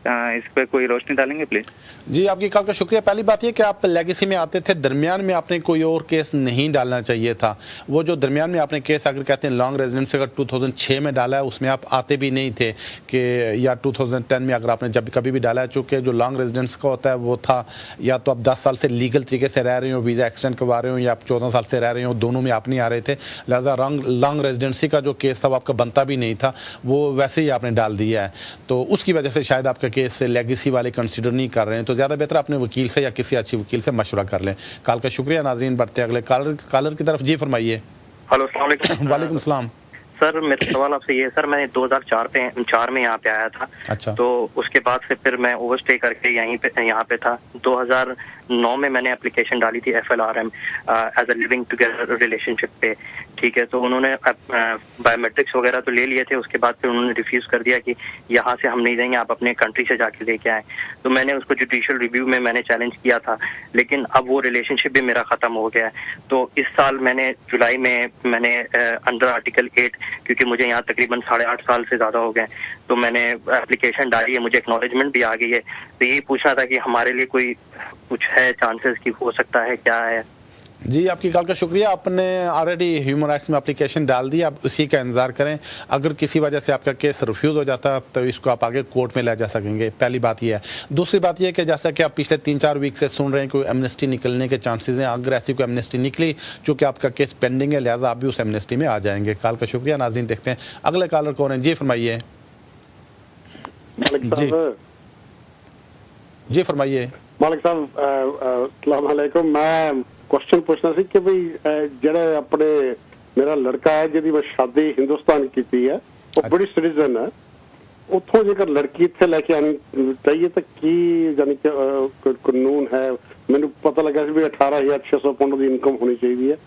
इस पे कोई रोशनी डालेंगे प्लीज? जी आपकी कॉल का शुक्रिया। पहली बात ये कि आप लेगेसी में आते थे, दरमियान में आपने कोई और केस नहीं डालना चाहिए था। वो जो दरमियान में आपने केस अगर कहते हैं लॉन्ग रेजिडेंस अगर 2006 में डाला है उसमें आप आते भी नहीं थे कि या 2010 में अगर आपने जब कभी भी डाला है, चूँकि जो लॉन्ग रेजिडेंस का होता है वो था या तो आप 10 साल से लीगल तरीके से रह रहे हो, वीज़ा एक्सटेंड करवा रहे हो, या आप 14 साल से रह रहे हो, दोनों में आप नहीं आ रहे थे। लिहाजा लॉन्ग रेजिडेंसी का जो केस था वो आपका बनता भी नहीं था, वो वैसे ही आपने डाल दिया है, तो उसकी वजह से शायद आपका केस से लेगेसी वाले कंसीडर नहीं कर रहे हैं। तो ज़्यादा बेहतर अपने वकील से या किसी अच्छे वकील से मशवरा कर लें। कॉल का शुक्रिया। नाज़रीन बढ़ते अगले कॉलर की तरफ। जी फरमाइए। हेलो अस्सलाम वालेकुम। वालेकुम सलाम। सर मेरा सवाल आपसे ये है, सर मैं 2004 में यहाँ पे आया था। अच्छा। तो उसके बाद से फिर मैं ओवरस्टे करके यहाँ पे था। 2009 में मैंने एप्लीकेशन डाली थी FLRM as a living together relationship पे, ठीक है। तो उन्होंने बायोमेट्रिक्स वगैरह तो ले लिए थे, उसके बाद फिर उन्होंने रिफ्यूज कर दिया कि यहाँ से हम नहीं देंगे, आप अपने कंट्री से जाके लेके आए। तो मैंने उसको जुडिशियल रिव्यू में मैंने चैलेंज किया था, लेकिन अब वो रिलेशनशिप भी मेरा खत्म हो गया है। तो इस साल मैंने जुलाई में मैंने अंडर आर्टिकल 8, क्योंकि मुझे यहाँ तकरीबन 8.5 साल से ज्यादा हो गए, तो मैंने एप्लीकेशन डाली है, मुझे एक्नॉलेजमेंट भी आ गई है। तो यही पूछना था कि हमारे लिए कोई कुछ है चांसेस की हो सकता है, क्या है? जी आपकी कॉल का शुक्रिया। आपने ऑलरेडी ह्यूमन राइट्स में एप्लीकेशन डाल दी, आप उसी का इंतजार करें। अगर किसी वजह से आपका केस रिफ्यूज़ हो जाता तो इसको आप आगे कोर्ट में ले जा सकेंगे। पहली बात यह है। दूसरी बात यह है कि जैसा कि आप पिछले 3-4 वीक से सुन रहे हैं कोई एमनेस्टी निकलने के चांसेस हैं। अगर ऐसी कोई एमनेस्टी निकली, चूँकि आपका केस पेंडिंग है, लिहाजा आप भी उस एमनेस्टी में आ जाएंगे। कॉल का शुक्रिया। नाज़रीन देखते हैं अगले कॉलर कौन है। जी फरमाइए। जी फरमाइए। मालिक साहब अस्सलाम वालेकुम। मैं क्वेश्चन पूछना सी कि भाई जेड़े अपने मेरा लड़का है जिहदी मैं शादी हिंदुस्तान की है, वो ब्रिटिश सिटीजन है, उतों जेकर लड़की इत्थे लेके आनी चाहिए तो की यानी कि कानून है? मैनू पता लगा भी 18,600 पाउंड की इनकम होनी चाहिए है।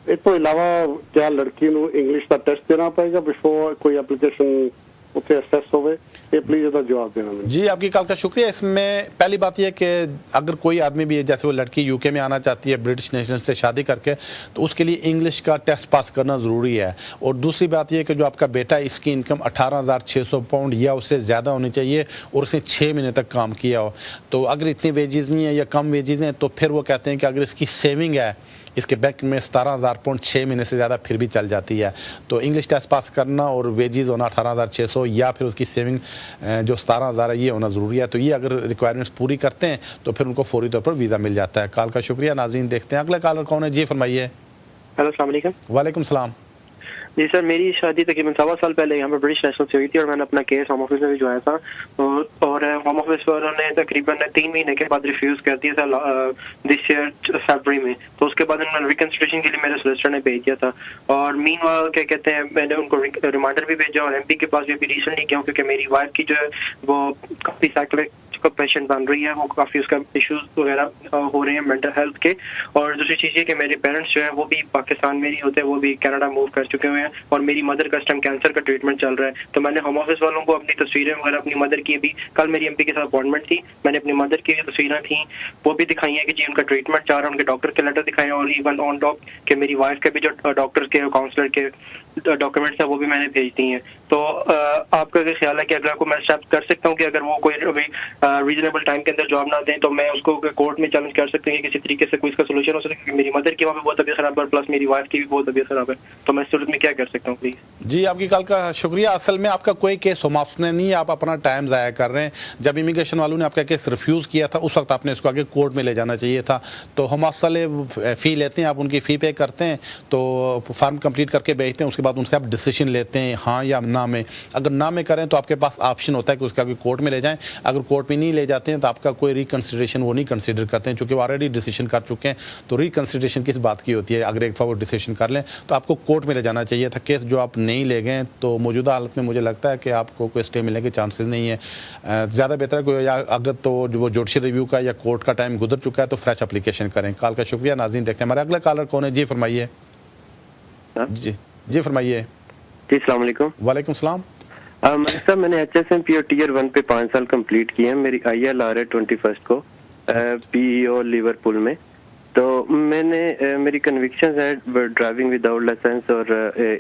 इस तो इलावा क्या लड़की नू इंग्लिश का टेस्ट देना पड़ेगा बिफोर कोई एप्लीकेशन ਉੱਥੇ ਅਸੈਸ ਹੋਵੇ ਇਹ प्लीज ਇਹਦਾ जवाब देना। जी आपकी कॉल का शुक्रिया। इसमें पहली बात यह कि अगर कोई आदमी भी है, जैसे वो लड़की यूके में आना चाहती है ब्रिटिश नेशनल से शादी करके, तो उसके लिए इंग्लिश का टेस्ट पास करना ज़रूरी है। और दूसरी बात यह कि जो आपका बेटा है इसकी इनकम 18,600 पाउंड या उससे ज़्यादा होनी चाहिए और उसने 6 महीने तक काम किया हो। तो अगर इतनी वेजेस नहीं है या कम वेजेस हैं तो फिर वो कहते हैं कि अगर इसकी सेविंग है इसके बैंक में 17,000 पाउंड 6 महीने से ज़्यादा फिर भी चल जाती है। तो इंग्लिश टेस्ट पास करना और वेजेस होना 18,600 या फिर उसकी सेविंग जो 17,000 है ये होना ज़रूरी है। तो ये अगर रिक्वायरमेंट्स पूरी करते हैं तो फिर उनको फौरी तौर पर वीज़ा मिल जाता है। कॉल का शुक्रिया। नाज़रीन देखते हैं अगला कॉलर कौन है। जी फरमाइए। हेलो अस्सलाम वालेकुम। वालेकुम सलाम। जी सर, मेरी शादी तकरीबन 7 साल पहले यहाँ पर ब्रिटिश नेशनल से हुई थी और मैंने अपना केस होम ऑफिस में भिजवाया था और होम ऑफिस वालों ने तकरीबन 3 महीने के बाद रिफ्यूज कर दिया था दिस ईयर फरवरी में। तो उसके बाद उन्होंने रिकंसिडरेशन के लिए मेरे सोलिसिटर ने भेज दिया था और मीनवाइल क्या कहते हैं मैंने उनको रिमाइंडर भी भेजा और एमपी के पास भी अभी रिसेंटली गया क्योंकि मेरी वाइफ की जो है वो काफी साइकिलिक पेशेंट बन रही है, वो काफी उसका इश्यूज वगैरह हो रहे हैं मेंटल हेल्थ के। और दूसरी चीज ये कि मेरे पेरेंट्स जो है वो भी पाकिस्तान में ही होते हैं, वो भी कनाडा मूव कर चुके हुए हैं और मेरी मदर का इस टाइम कैंसर का ट्रीटमेंट चल रहा है। तो मैंने होम ऑफिस वालों को अपनी तस्वीरें वगैरह अपनी मदर की भी, कल मेरी एमपी के साथ अपॉइंटमेंट थी, मैंने अपनी मदर की भी तस्वीरें थी वो भी दिखाई है कि जी उनका ट्रीटमेंट चल रहा है, उनके डॉक्टर के लेटर दिखाए और इवन ऑन टॉप के मेरी वाइफ के भी जो डॉक्टर के काउंसलर के डॉक्यूमेंट्स है वो भी मैंने भेज दी हैं। तो आपका क्या ख्याल है कि अगर को मैं स्टेप कर सकता हूँ कि अगर वो कोई अभी रीजनेबल टाइम के अंदर जॉब ना दें तो मैं उसको कोर्ट में चैलेंज कर सकते हैं किसी तरीके से कोई इसका सोल्यूशन हो सकता है? मेरी मदर की वहाँ पे बहुत तबीयत खराब है प्लस मेरी वाइफ की भी बहुत तबीयत खराब है, तो मैं इस सूरत में क्या कर सकता हूँ प्लीज? जी आपकी कॉल का शुक्रिया। असल में आपका कोई केस होम ऑफिस ने नहीं, आप अपना टाइम ज़ाया कर रहे हैं। जब इमिग्रेशन वालों ने आपका केस रिफ्यूज़ किया था उस वक्त आपने इसको आगे कोर्ट में ले जाना चाहिए था। तो होम ऑफिस वाले फ़ी लेते हैं, आप उनकी फ़ी पे करते हैं तो फॉर्म कंप्लीट करके भेजते हैं, उसके बाद उनसे आप डिसीजन लेते हैं हाँ या ना में। अगर ना में करें तो आपके पास ऑप्शन होता है कि उसके आगे कोर्ट में ले जाएं। अगर कोर्ट में नहीं ले जाते हैं तो आपका कोई रिकंसिडरेशन वो नहीं कंसिडर करते हैं, चूँकि वो ऑलरेडी डिसीजन कर चुके हैं। तो रिकंसिडरेशन किस बात की होती है? अगर एक दफ़ा वो डिसीजन कर लें तो आपको कोर्ट में ले जाना चाहिए था। केस जो आप नहीं ले गए तो मौजूदा हालत में मुझे लगता है कि आपको कोई स्टे मिलने के चांसेस नहीं है। ज़्यादा बेहतर है कोई, या अगर तो जो वो जुडिशल रिव्यू का या कोर्ट का टाइम गुजर चुका है तो फ्रेश एप्लीकेशन करें। कॉल का शुक्रिया। नाज़रीन देखते हैं हमारे अगला कॉलर कौन है। जी फरमाइए। जी फरमाइए। जी अस्सलाम वालेकुम। वालेकुम सलाम। सर मैंने HSMP और Tier 1 पे 5 साल कंप्लीट किए हैं। मेरी ILR है 21 को PEO लिवरपूल में। तो मैंने मेरी कन्विक्शंस है ड्राइविंग विदाउट लाइसेंस और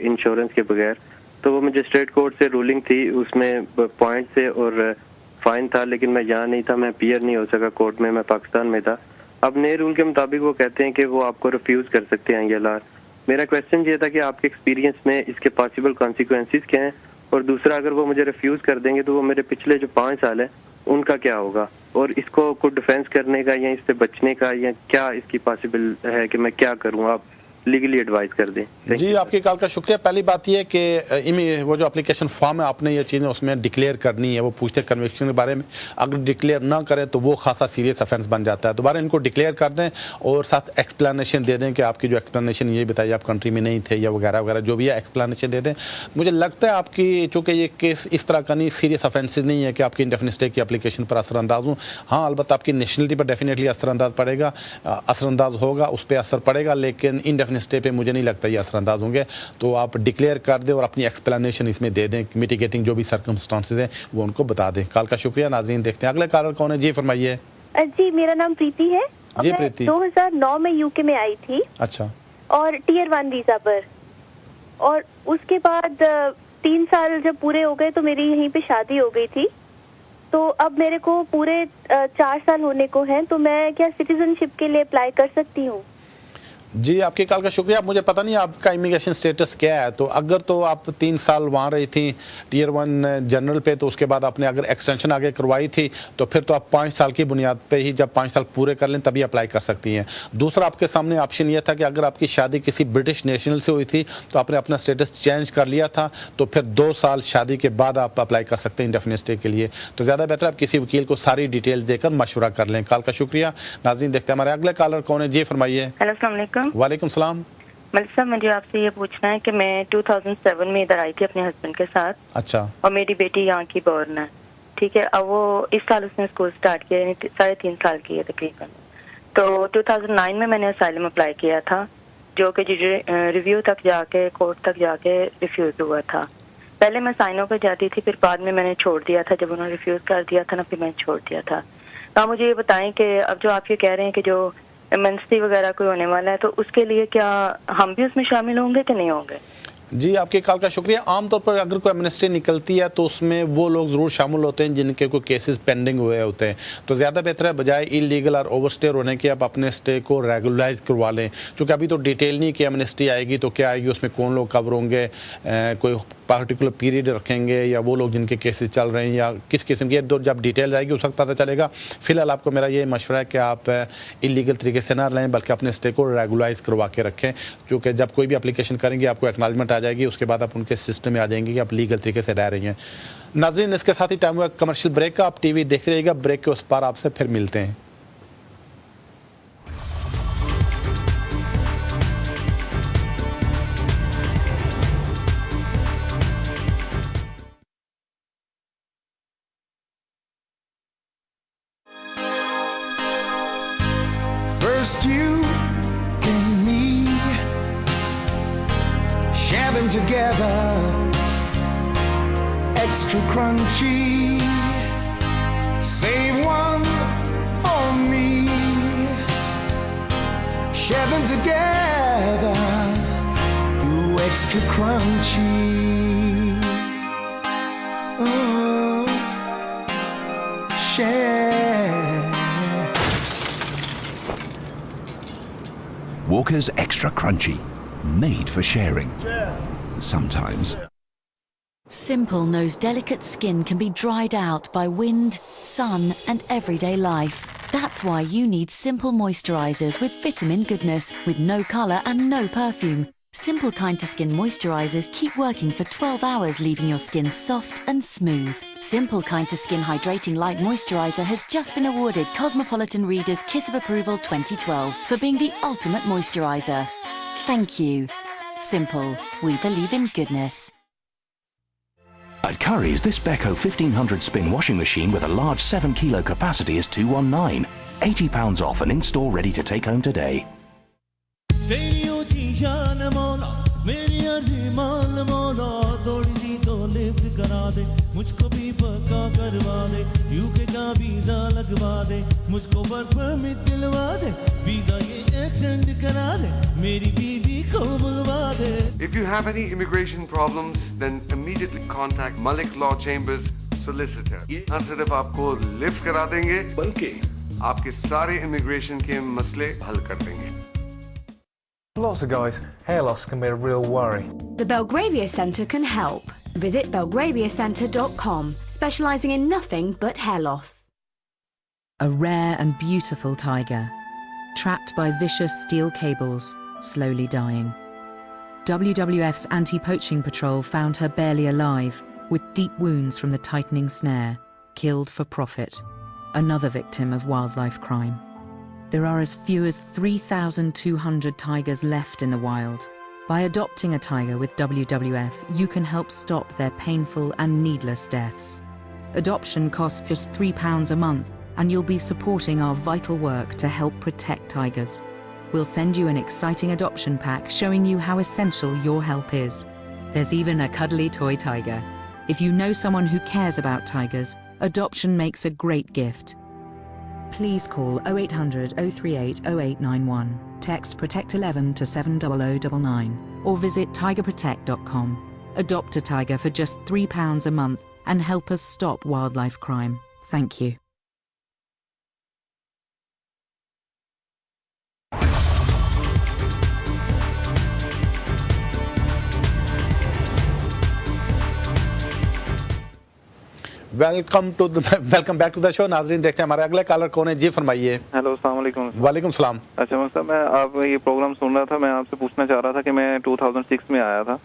इंश्योरेंस के बगैर। तो वो मजिस्ट्रेट कोर्ट से रूलिंग थी, उसमें पॉइंट से और फाइन था, लेकिन मैं यहाँ नहीं था, मैं अपीयर नहीं हो सका कोर्ट में, मैं पाकिस्तान में था। अब नए रूल के मुताबिक वो कहते हैं कि वो आपको रिफ्यूज कर सकते हैं ILR। मेरा क्वेश्चन ये था कि आपके एक्सपीरियंस में इसके पॉसिबल कॉन्सिक्वेंसेस क्या हैं, और दूसरा अगर वो मुझे रिफ्यूज कर देंगे तो वो मेरे पिछले जो 5 साल है उनका क्या होगा, और इसको कुछ डिफेंस करने का या इससे बचने का या क्या इसकी पॉसिबल है कि मैं क्या करूँ, आप लीगली एडवाइस कर दें। जी आपकी कॉल का शुक्रिया। पहली बात यह कि वो जो एप्लीकेशन फॉर्म है आपने ये चीज़ें उसमें डिक्लेयर करनी है। वो पूछते हैं कन्विक्शन के बारे में, अगर डिक्लेयर ना करें तो वो खासा सीरियस ऑफेंस बन जाता है। दोबारा इनको डिक्लेयर कर दें और साथ एक्सप्लेनेशन दे दें कि आपकी जो एक्सप्लेनेशन ये बताइए आप कंट्री में नहीं थे या वगैरह वगैरह जो भी है एक्सप्लेनेशन दे दें। मुझे लगता है आपकी चूँकि ये केस इस तरह का नहीं, सीरियस ऑफेंसेज नहीं है कि आपकी इंडेफिनिट स्टे की एप्लीकेशन पर असरअंदाज हूँ। हाँ अलबत्ता आपकी नेशनलिटी पर डेफिनेटली असरअंदाज पड़ेगा, असरअंदाज होगा, उस पर असर पड़ेगा, लेकिन इंडेफिनिट स्टे पे मुझे नहीं लगता ये असरअंदाज होंगे। तो आप डिक्लेयर कर दें और अपनी एक्सप्लेनेशन इसमें दे दें, मिटिगेटिंग जो भी सर्कमस्टांसेस हैं वो उनको बता दें। कॉल का शुक्रिया। नाज़रीन देखते हैं अगले कॉलर कौन है। जी फरमाइए। जी मेरा नाम प्रीति है। जी प्रीति। 2009 में यूके में आई थी। अच्छा। और Tier 1 वीजा पर, और उसके बाद 3 साल जब पूरे हो गए तो मेरी यहीं पे शादी हो गई थी। तो अब मेरे को पूरे 4 साल होने को हैं, तो मैं क्या सिटीजनशिप के लिए अप्लाई कर सकती हूँ? जी आपके कॉल का शुक्रिया। मुझे पता नहीं आपका इमिग्रेशन स्टेटस क्या है। तो अगर तो आप 3 साल वहाँ रही थी Tier 1 जनरल पे, तो उसके बाद आपने अगर एक्सटेंशन आगे करवाई थी तो फिर तो आप 5 साल की बुनियाद पे ही जब 5 साल पूरे कर लें तभी अप्लाई कर सकती हैं। दूसरा आपके सामने ऑप्शन ये था कि अगर आपकी शादी किसी ब्रिटिश नेशनल से हुई थी तो आपने अपना स्टेटस चेंज कर लिया था, तो फिर 2 साल शादी के बाद आप अप्लाई कर सकते हैं इंडेफिनिट स्टे के लिए। तो ज़्यादा बेहतर आप किसी वकील को सारी डिटेल्स देकर मशवरा कर लें। कॉल का शुक्रिया। नाज़रीन देखते हैं हमारे अगले कॉलर कौन है। जी फरमाइए। हेलो वालेकुम सलाम। मलिक साहब मुझे आपसे ये पूछना है कि मैं 2007 में इधर आई थी अपने हस्बैंड के साथ। अच्छा। और मेरी बेटी यहाँ की बॉर्न है, ठीक है। अब वो इस साल उसने स्कूल स्टार्ट किया, यानी 3.5 साल की है तकरीबन। तो 2009 में मैंने असाइलम अप्लाई किया था, जो कि रिव्यू तक जाके कोर्ट तक जाके रिफ्यूज हुआ था। पहले मैं साइनो पे जाती थी, फिर बाद में मैंने छोड़ दिया था, जब उन्होंने रिफ्यूज कर दिया था ना, फिर मैंने छोड़ दिया था। तो आप मुझे ये बताएं कि अब जो आप ये कह रहे हैं कि जो मेंस्ट्रुएशन वगैरह कोई होने वाला है, तो उसके लिए क्या हम भी उसमें शामिल होंगे कि नहीं होंगे? जी, आपके कॉल का शुक्रिया। आमतौर पर अगर कोई एमनेस्टी निकलती है तो उसमें वो लोग ज़रूर शामिल होते हैं जिनके कोई केसेस पेंडिंग हुए होते हैं। तो ज़्यादा बेहतर है बजाय इलीगल और ओवरस्टे होने के आप अपने स्टे को रेगुलराइज करवा लें, क्योंकि अभी तो डिटेल नहीं कि एमनेस्टी आएगी तो क्या आएगी, उसमें कौन लोग कवर होंगे, कोई पार्टिकुलर पीरियड रखेंगे या वो लोग जिनके केसेस चल रहे हैं या किस किस्म की, दो जब डिटेल आएगी उस वक्त पता चलेगा। फ़िलहाल आपको मेरा ये मशवरा है कि आप इलीगल तरीके से ना लें बल्कि अपने स्टे को रेगुलाइज करवा के रखें, क्योंकि जब कोई भी एप्लीकेशन करेंगे आपको एक्नॉलेजमेंट आ जाएगी, उसके बाद आप उनके सिस्टम में आ जाएंगे कि आप लीगल तरीके से रह रही हैं। नाज़रीन, इसके साथ ही टाइम हुआ कमर्शियल ब्रेक का। आप टीवी देखते रहिएगा, ब्रेक के उस पार आपसे फिर मिलते हैं। First you and me, share them together, extra crunchy, save one for me, share them together, you extra crunchy. Oh, share. Walker's Extra Crunchy, made for sharing. Sometimes. Simple knows delicate skin can be dried out by wind, sun and everyday life. That's why you need Simple moisturizers with vitamin goodness, with no colour and no perfume. Simple Kind to Skin moisturizers keep working for 12 hours, leaving your skin soft and smooth. Simple Kind to Skin Hydrating Light Moisturizer has just been awarded Cosmopolitan Reader's Kiss of Approval 2012 for being the ultimate moisturizer. Thank you. Simple. We believe in goodness. At Curry's, this Beko 1500 spin washing machine with a large 7 kilo capacity is $219. £80 off and in-store ready to take home today. मुझको भी पक्का करवा दे, UK का visa लगवा दे, मुझको work permit दिलवा दे, visa ये extend करा दे, मेरी बीवी को बुलवा दे। If you have any immigration problems, then immediately contact Malik Law Chambers Solicitor. ना सिर्फ आपको लिफ्ट करा देंगे, बल्कि आपके सारे इमिग्रेशन के मसले हल कर देंगे। Lots of guys, hair loss can be a real worry. The Belgravia Centre can help. Visit belgraviacentre.com, specialising in nothing but hair loss. A rare and beautiful tiger, trapped by vicious steel cables, slowly dying. WWF's anti-poaching patrol found her barely alive, with deep wounds from the tightening snare, killed for profit. Another victim of wildlife crime. There are as few as 3,200 tigers left in the wild. By adopting a tiger with WWF, you can help stop their painful and needless deaths. Adoption costs just £3 a month, and you'll be supporting our vital work to help protect tigers. We'll send you an exciting adoption pack showing you how essential your help is. There's even a cuddly toy tiger. If you know someone who cares about tigers, adoption makes a great gift. Please call 0800 038 0891, text PROTECT11 to 70099, or visit tigerprotect.com. Adopt a tiger for just £3 a month and help us stop wildlife crime. Thank you. Welcome back to the show. नाजरीन, देखते हैं हमारे अगले collar कौन है। जी फरमाइए। Hello, अस्सलाम वालेकुम। वालेकुम सलाम। अच्छा मतलब मैं आप ये प्रोग्राम सुन रहा था, मैं आपसे पूछना चाह रहा था कि मैं 2006 में आया था,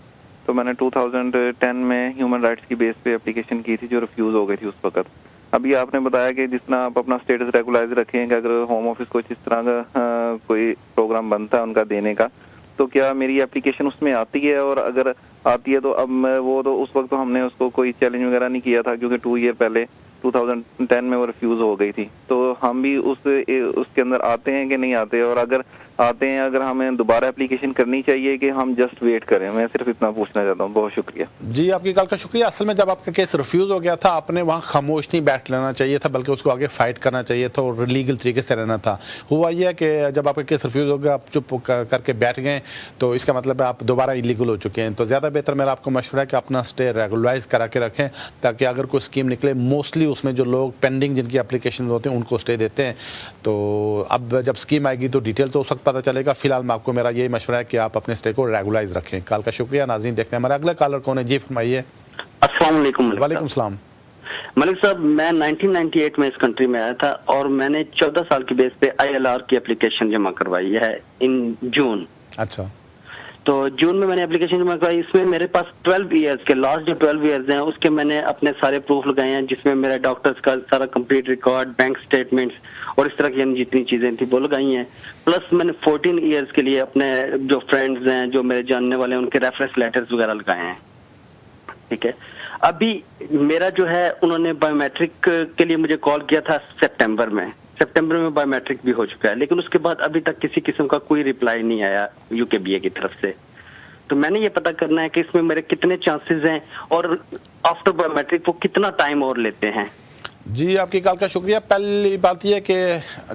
तो मैंने 2010 में ह्यूमन राइट्स की बेस पे एप्लीकेशन की थी जो रिफ्यूज़ हो गई थी उस वक्त। अभी आपने बताया कि जिस तरह आप अपना स्टेटस रेगुलाइज रखें कि अगर होम ऑफिस को इस तरह का कोई प्रोग्राम बनता है उनका देने का, तो क्या मेरी एप्लीकेशन उसमें आती है? और अगर आती है तो अब वो तो उस वक्त तो हमने उसको कोई चैलेंज वगैरह नहीं किया था क्योंकि 2 ईयर पहले 2010 में वो रिफ्यूज़ हो गई थी, तो हम भी उसके अंदर आते हैं कि नहीं आते? और अगर आते हैं, अगर हमें दोबारा एप्लीकेशन करनी चाहिए कि हम जस्ट वेट करें? मैं सिर्फ इतना पूछना चाहता हूँ। बहुत शुक्रिया जी, आपकी कॉल का शुक्रिया। असल में जब आपका केस रिफ्यूज़ हो गया था, आपने वहाँ खामोश नहीं बैठ लेना चाहिए था, बल्कि उसको आगे फाइट करना चाहिए था और लीगल तरीके से रहना था। हुआ यह कि जब आपका केस रिफ्यूज़ हो गया, आप चुप करके बैठ गए, तो इसका मतलब है आप दोबारा इलीगल हो चुके हैं। तो ज़्यादा बेहतर मेरा आपको मशवरा है कि अपना स्टे रेगुलराइज करा के रखें, ताकि अगर कोई स्कीम निकले, मोस्टली उसमें जो लोग पेंडिंग जिनकी एप्लीकेशन होते हैं उनको स्टे देते हैं। तो अब जब स्कीम आएगी तो डिटेल तो उस वक्त पता चलेगा। फिलहाल मैं आपको मेरा यही मशवरा है कि आप अपने स्टे को रेगुलाइज रखें। कॉल का शुक्रिया। नाज़रीन, देखते हैं हमारा अगला कॉलर कौन है। जी फरमाइए। अस्सलाम वालेकुम। वालेकुम सलाम। मलिक साहब, मैं 1998 में इस कंट्री में आया था और मैंने 14 साल की बेस पे ILR की एप्लीकेशन जमा करवाई है इन जून। अच्छा। तो जून में मैंने एप्लीकेशन जमा करवाई। इसमें मेरे पास 12 ईयर्स के लास्ट जो 12 ईयर्स हैं उसके मैंने अपने सारे प्रूफ लगाए हैं, जिसमें मेरा डॉक्टर्स का सारा कंप्लीट रिकॉर्ड, बैंक स्टेटमेंट्स और इस तरह की जितनी चीजें थी वो लगाई हैं। प्लस मैंने 14 ईयर्स के लिए अपने जो फ्रेंड्स हैं, जो मेरे जानने वाले हैं, उनके रेफरेंस लेटर्स वगैरह लगाए हैं। ठीक है। अभी मेरा जो है, उन्होंने बायोमेट्रिक के लिए मुझे कॉल किया था सितंबर में बायोमेट्रिक भी हो चुका है, लेकिन उसके बाद अभी तक किसी किस्म का कोई रिप्लाई नहीं आया UKBA की तरफ से। तो मैंने ये पता करना है कि इसमें मेरे कितने चांसेस हैं और आफ्टर बायोमेट्रिक वो कितना टाइम और लेते हैं। जी, आपकी कॉल का शुक्रिया। पहली बात यह कि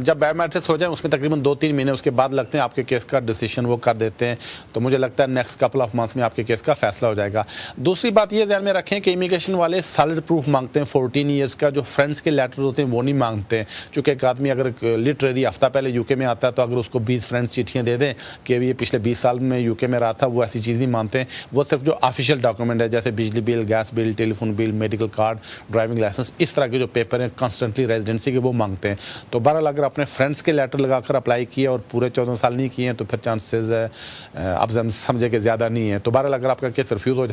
जब बायोमेट्रिक्स हो जाए उसमें तकरीबन 2-3 महीने उसके बाद लगते हैं, आपके केस का डिसीजन वो कर देते हैं। तो मुझे लगता है नेक्स्ट कपल ऑफ मंथ्स में आपके केस का फैसला हो जाएगा। दूसरी बात ये ध्यान में रखें कि इमिग्रेशन वाले सॉलिड प्रूफ मांगते हैं 14 ईयर्स का। जो फ्रेंड्स के लेटर होते हैं वो नहीं मांगते हैं। चूँकि एक आदमी अगर लिटरेरी हफ्ता पहले UK में आता है, तो अगर उसको 20 फ्रेंड्स चिट्ठियाँ दे दें कि ये पिछले 20 साल में UK में रहा था, वो ऐसी चीज़ नहीं मानते हैं। वो सिर्फ जो ऑफिशियल डॉक्यूमेंट है, जैसे बिजली bill, gas bill, telephone bill, medical card, driving licence, इस तरह के जो पेपर हैं कॉन्स्टेंटली रेजिडेंसी के, वो मांगते हैं। तो बहरहाल अगर अपने फ्रेंड्स के लेटर लगाकर अप्लाई किए और पूरे 14 साल नहीं किए हैं, तो फिर चांसेस आप समझे कि ज़्यादा नहीं है। तो बहरहाल अगर आपका केस रिफ्यूज़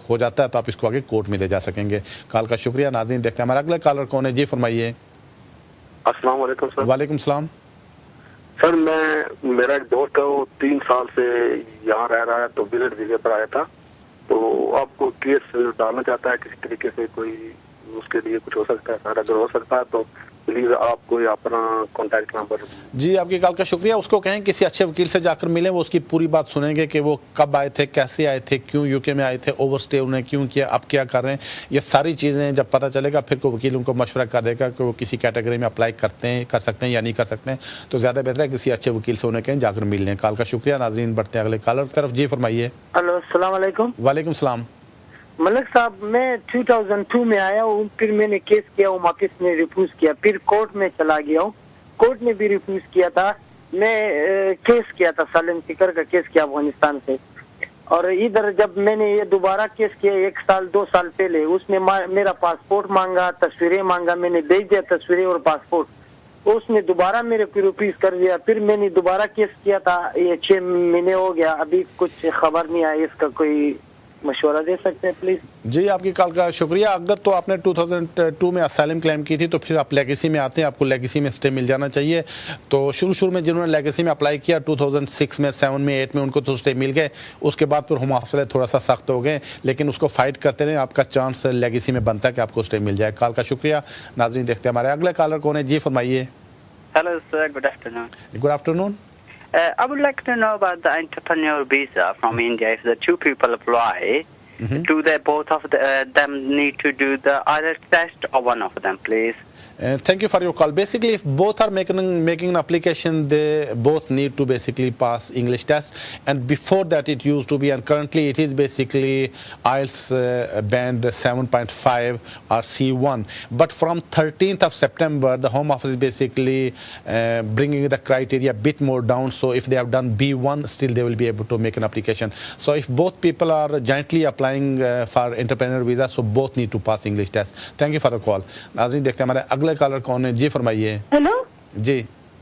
हो जाता है तो आप इसको आगे कोर्ट में ले जा सकेंगे। कॉल का शुक्रिया। नाज़रीन, देखते हैं हमारा अगला कॉलर कौन है। जी फरमाइए। अस्सलाम वालेकुम सर। वालेकुम सलाम। सर, मेरा एक दोस्त है, वो 3 साल से यहाँ रह रहा है, तो विजिट वीजे पर आया था। तो आपको केस डालना चाहता है किसी तरीके से, कोई उसके लिए कुछ हो सकता है सर? अगर हो सकता है तो प्लीज आप कोई अपना कॉन्टैक्ट नंबर। जी, आपकी कॉल का शुक्रिया। उसको कहें किसी अच्छे वकील से जाकर मिलें, वो उसकी पूरी बात सुनेंगे कि वो कब आए थे, कैसे आए थे, क्यों UK में आए थे, ओवरस्टे उन्हें क्यों किया, अब क्या कर रहे हैं। ये सारी चीज़ें जब पता चलेगा, फिर कोई वकील उनको मशवरा कर देगा कि वो किसी कैटेगरी में अप्लाई कर सकते हैं या नहीं कर सकते हैं। तो ज़्यादा बेहतर है किसी अच्छे वकील से उन्हें कहें जाकर मिल लें। कॉल का शुक्रिया। नाज़रीन, बढ़ते हैं अगले कॉलर की तरफ। जी फरमाइए। हेलो, अस्सलाम वालेकुम। वालेकुम सलाम। मलिक साहब, मैं 2002 में आया हूँ, फिर मैंने केस किया हूँ, ऑफिस ने रिफ्यूज किया, फिर कोर्ट में चला गया हूँ, कोर्ट ने भी रिफ्यूज किया था। मैं केस किया था, सालिम फिकर का केस किया अफगानिस्तान से, और इधर जब मैंने ये दोबारा केस किया 1 साल 2 साल पहले, उसने मेरा पासपोर्ट मांगा, तस्वीरें मांगा, मैंने भेज दिया तस्वीरें और पासपोर्ट। उसने दोबारा मेरे को रिफ्यूज कर दिया। फिर मैंने दोबारा केस किया था, ये 6 महीने हो गया, अभी कुछ खबर नहीं आई। इसका कोई मशवरा दे सकते हैं प्लीज? जी, आपकी कॉल का शुक्रिया। अगर तो आपने 2002 में असाइलम क्लेम की थी, तो फिर आप लेगेसी में आते हैं, आपको लेगेसी में स्टे मिल जाना चाहिए। तो शुरू में जिन्होंने लेगेसी में अप्लाई किया 2006 में, 7 में, 8 में, उनको तो स्टे मिल गए। उसके बाद फिर हम मसले थोड़ा सा सख्त हो गए, लेकिन उसको फाइट करते रहे, आपका चांस लेगेसी में बनता है कि आपको स्टे मिल जाए। कॉल का शुक्रिया। नाज़रीन, देखते हैं हमारे अगले कॉलर कौन है। जी फरमाइए। Hello sir, good afternoon. Good afternoon. I would like to know about the entrepreneur visa from India. If the 2 people apply, do they both of them need to do the other test or one of them, please? Thank you for your call. Basically, if both are making an application, they both need to basically pass English test. And before that, it used to be, and currently it is basically IELTS band 7.5 or C1. But from 13th of September, the Home Office is basically bringing the criteria a bit more down. So if they have done B1, still they will be able to make an application. So if both people are jointly applying for entrepreneur visa, so both need to pass English test. Thank you for the call. नाज़रीन, देखते हैं हमारे अगले collar कौन है। जी फरमाइए। Hello जी।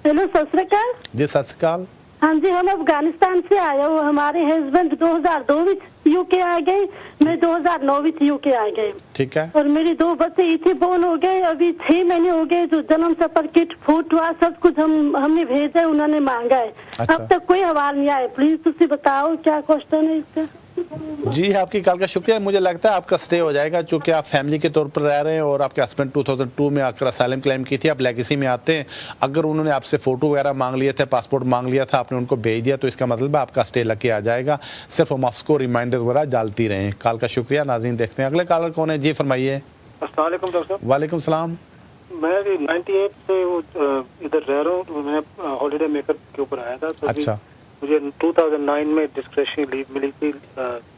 Hello, सत श्री अकाल। जी, सत श्री अकाल। हाँ जी, हम अफगानिस्तान से आए हो। हमारे हस्बैंड 2002 में UK आ गए, मैं 2009 में UK आ गए। ठीक है। और मेरे 2 बच्चे इथे बोर्न हो गए, अभी 6 महीने हो गए। जो जन्म सर्टिफिकेट, फोटो सब कुछ हमने भेजा है, उन्होंने मांगा है। अच्छा। अब तक कोई हवाल नहीं आया। प्लीज तुसी बताओ क्या क्वेश्चन है इसका। जी आपकी कॉल का शुक्रिया। मुझे लगता है आपका स्टे हो जाएगा, चूँकि आप फैमिली के तौर पर रह रहे हैं और आपके हस्बैंड 2002 में आकर असाइलम क्लेम की थी, आप लेगेसी में आते हैं। अगर उन्होंने आपसे फ़ोटो वगैरह मांग लिए थे, पासपोर्ट मांग लिया था, आपने उनको भेज दिया, तो इसका मतलब है आपका स्टे लग के आ जाएगा। सिर्फ हम आपको रिमाइंडर वगैरह डालती रहें। कॉल का शुक्रिया। नाज़रीन देखते हैं अगले कॉलर कौन है। जी फरमाइए। अस्सलाम वालेकुम डॉक्टर साहब। वालेकुम सलाम। मैं 98 से इधर रह रहा हूँ, तो मैं हॉलीडे मेकर के ऊपर आया था। तो अच्छा। मुझे 2009 में डिस्क्रिशनरी लीव मिली थी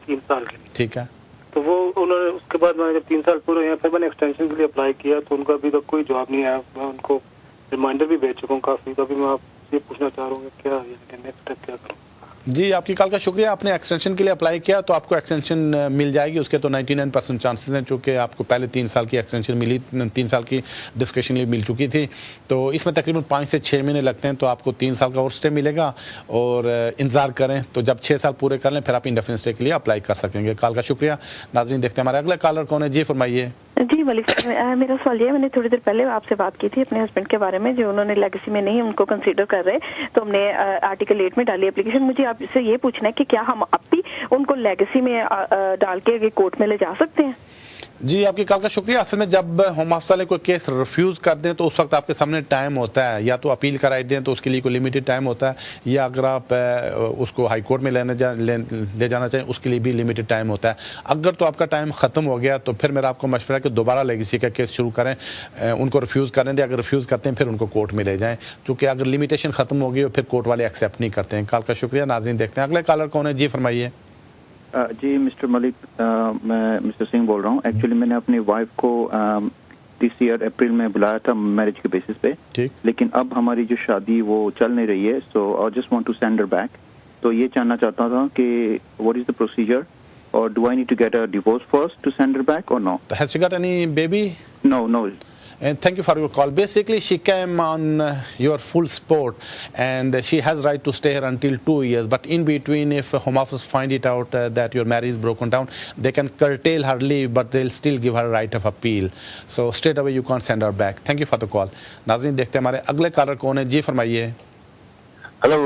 3 साल की। ठीक है। तो वो उन्होंने उसके बाद मैंने जब 3 साल पूरे हुए फिर मैंने एक्सटेंशन के लिए अप्लाई किया, तो उनका अभी तक कोई जवाब नहीं आया। मैं उनको रिमाइंडर भी भेज चुका हूँ काफ़ी। तो अभी मैं आपसे पूछना चाह रहा हूँ क्या नेक्स्ट स्टेप क्या करूँ। जी आपकी कॉल का शुक्रिया। आपने एक्सटेंशन के लिए अप्लाई किया तो आपको एक्सटेंशन मिल जाएगी। उसके तो 99% चांसेस हैं, चूँकि आपको पहले 3 साल की एक्सटेंशन मिली, 3 साल की डिस्कशन लीव मिल चुकी थी। तो इसमें तकरीबन 5 से 6 महीने लगते हैं, तो आपको 3 साल का और स्टे मिलेगा। और इंतज़ार करें, तो जब 6 साल पूरे कर लें फिर आप इंडेफिनिट स्टे के लिए अप्लाई कर सकेंगे। कॉल का शुक्रिया। नाज़रीन देखते हैं हमारे अगले कॉलर कौन है। जी फरमाइए। जी मलिक साहब, मेरा सवाल ये है, मैंने थोड़ी देर पहले आपसे बात की थी अपने हस्बैंड के बारे में, जो उन्होंने लेगेसी में नहीं उनको कंसीडर कर रहे, तो हमने आर्टिकल 8 में डाली एप्लीकेशन। मुझे आपसे ये पूछना है कि क्या हम अब भी उनको लेगेसी में डाल के कोर्ट में ले जा सकते हैं? जी आपकी कॉल का शुक्रिया। असल में जब होम ऑफिस वाले कोई केस रिफ्यूज़ कर दें तो उस वक्त आपके सामने टाइम होता है, या तो अपील कराई दें तो उसके लिए कोई लिमिटेड टाइम होता है, या अगर आप उसको हाई कोर्ट में ले जाना चाहें उसके लिए भी लिमिटेड टाइम होता है। अगर तो आपका टाइम ख़त्म हो गया तो फिर मेरा आपको मशवरा है कि दोबारा लेगेसी का केस शुरू करें, उनको रिफ्यूज़ करें दें। अगर रिफ्यूज़ करते हैं फिर उनको कोर्ट में ले जाएँ, क्योंकि अगर लिमिटेशन ख़त्म हो गई फिर कोर्ट वाले एक्सेप्ट नहीं करते हैं। कॉल का शुक्रिया। नाज़रीन देखते हैं अगले कॉलर कौन है। जी फरमाइए। जी मिस्टर मलिक, मैं मिस्टर सिंह बोल रहा हूँ। एक्चुअली मैंने अपनी वाइफ को दिस ईयर अप्रैल में बुलाया था मैरिज के बेसिस पे, ठीक। लेकिन अब हमारी जो शादी वो चल नहीं रही है, so I just want to send her back. तो ये जानना चाहता था कि व्हाट इज द प्रोसीजर, और do I need to get a divorce first to send her back और no? Has she got any baby? No. And thank you for your call. Basically, she came on your full support, and she has right to stay here until 2 years. But in between, if Home Office find it out that your marriage is broken down, they can curtail her leave, but they'll still give her right of appeal. So straight away, you can't send her back. Thank you for the call. नाज़रीन देखते हैं हमारे अगले collar कौन है। जी फरमाइए। Hello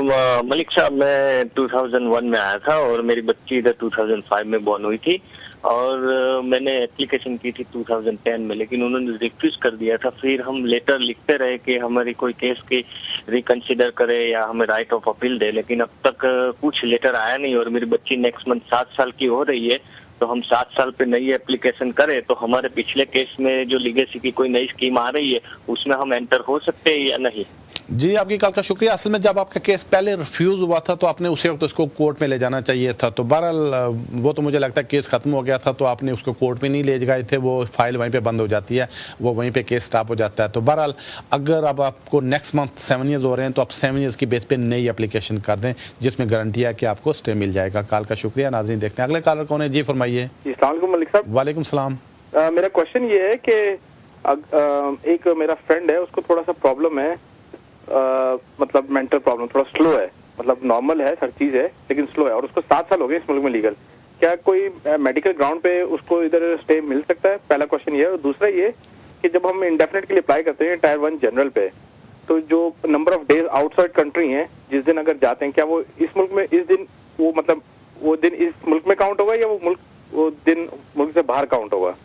Malik साहब, मैं 2001 में आया था और मेरी बच्ची इधर 2005 में बॉर्न हुई थी, और मैंने एप्लीकेशन की थी 2010 में, लेकिन उन्होंने रिफ्यूज कर दिया था। फिर हम लेटर लिखते रहे कि हमारी कोई केस की रिकंसिडर करे या हमें राइट ऑफ अपील दे, लेकिन अब तक कुछ लेटर आया नहीं। और मेरी बच्ची नेक्स्ट मंथ 7 साल की हो रही है, तो हम 7 साल पे नई एप्लीकेशन करें तो हमारे पिछले केस में जो लीगेसी की कोई नई स्कीम आ रही है उसमें हम एंटर हो सकते हैं या नहीं? जी आपकी कॉल का शुक्रिया। असल में जब आपका केस पहले रिफ्यूज़ हुआ था तो आपने उसी वक्त उसको कोर्ट में ले जाना चाहिए था। तो बहरहाल वो तो मुझे लगता है केस ख़त्म हो गया था, तो आपने उसको कोर्ट में नहीं ले गए थे, वो फाइल वहीं पे बंद हो जाती है, वो वहीं पे केस स्टॉप हो जाता है। तो बहरहाल अगर अब आपको नेक्स्ट मंथ 7 ईयर्स हो रहे हैं तो आप 7 ईयर्स की बेस पे नई एप्लीकेशन कर दें जिसमें गारंटी है कि आपको स्टे मिल जाएगा। कॉल का शुक्रिया। नाज़रीन देखते हैं अगले कॉलर कौन है। जी फरमाइए। अस्सलाम वालेकुम मलिक साहब। वालेकुम सलाम। मेरा क्वेश्चन ये है कि एक मेरा फ्रेंड है, उसको थोड़ा सा प्रॉब्लम है, मतलब मेंटल प्रॉब्लम, थोड़ा स्लो है, मतलब नॉर्मल है हर चीज है लेकिन स्लो है, और उसको 7 साल हो गए इस मुल्क में लीगल। क्या कोई मेडिकल ग्राउंड पे उसको इधर स्टे मिल सकता है? पहला क्वेश्चन ये है। और दूसरा ये कि जब हम इंडेफिनेट के लिए अप्लाई करते हैं टायर 1 जनरल पे, तो जो number of days outside country है जिस दिन अगर जाते हैं, क्या वो इस मुल्क में इस दिन वो मतलब वो दिन इस मुल्क में काउंट होगा या वो दिन मुल्क से बाहर काउंट होगा?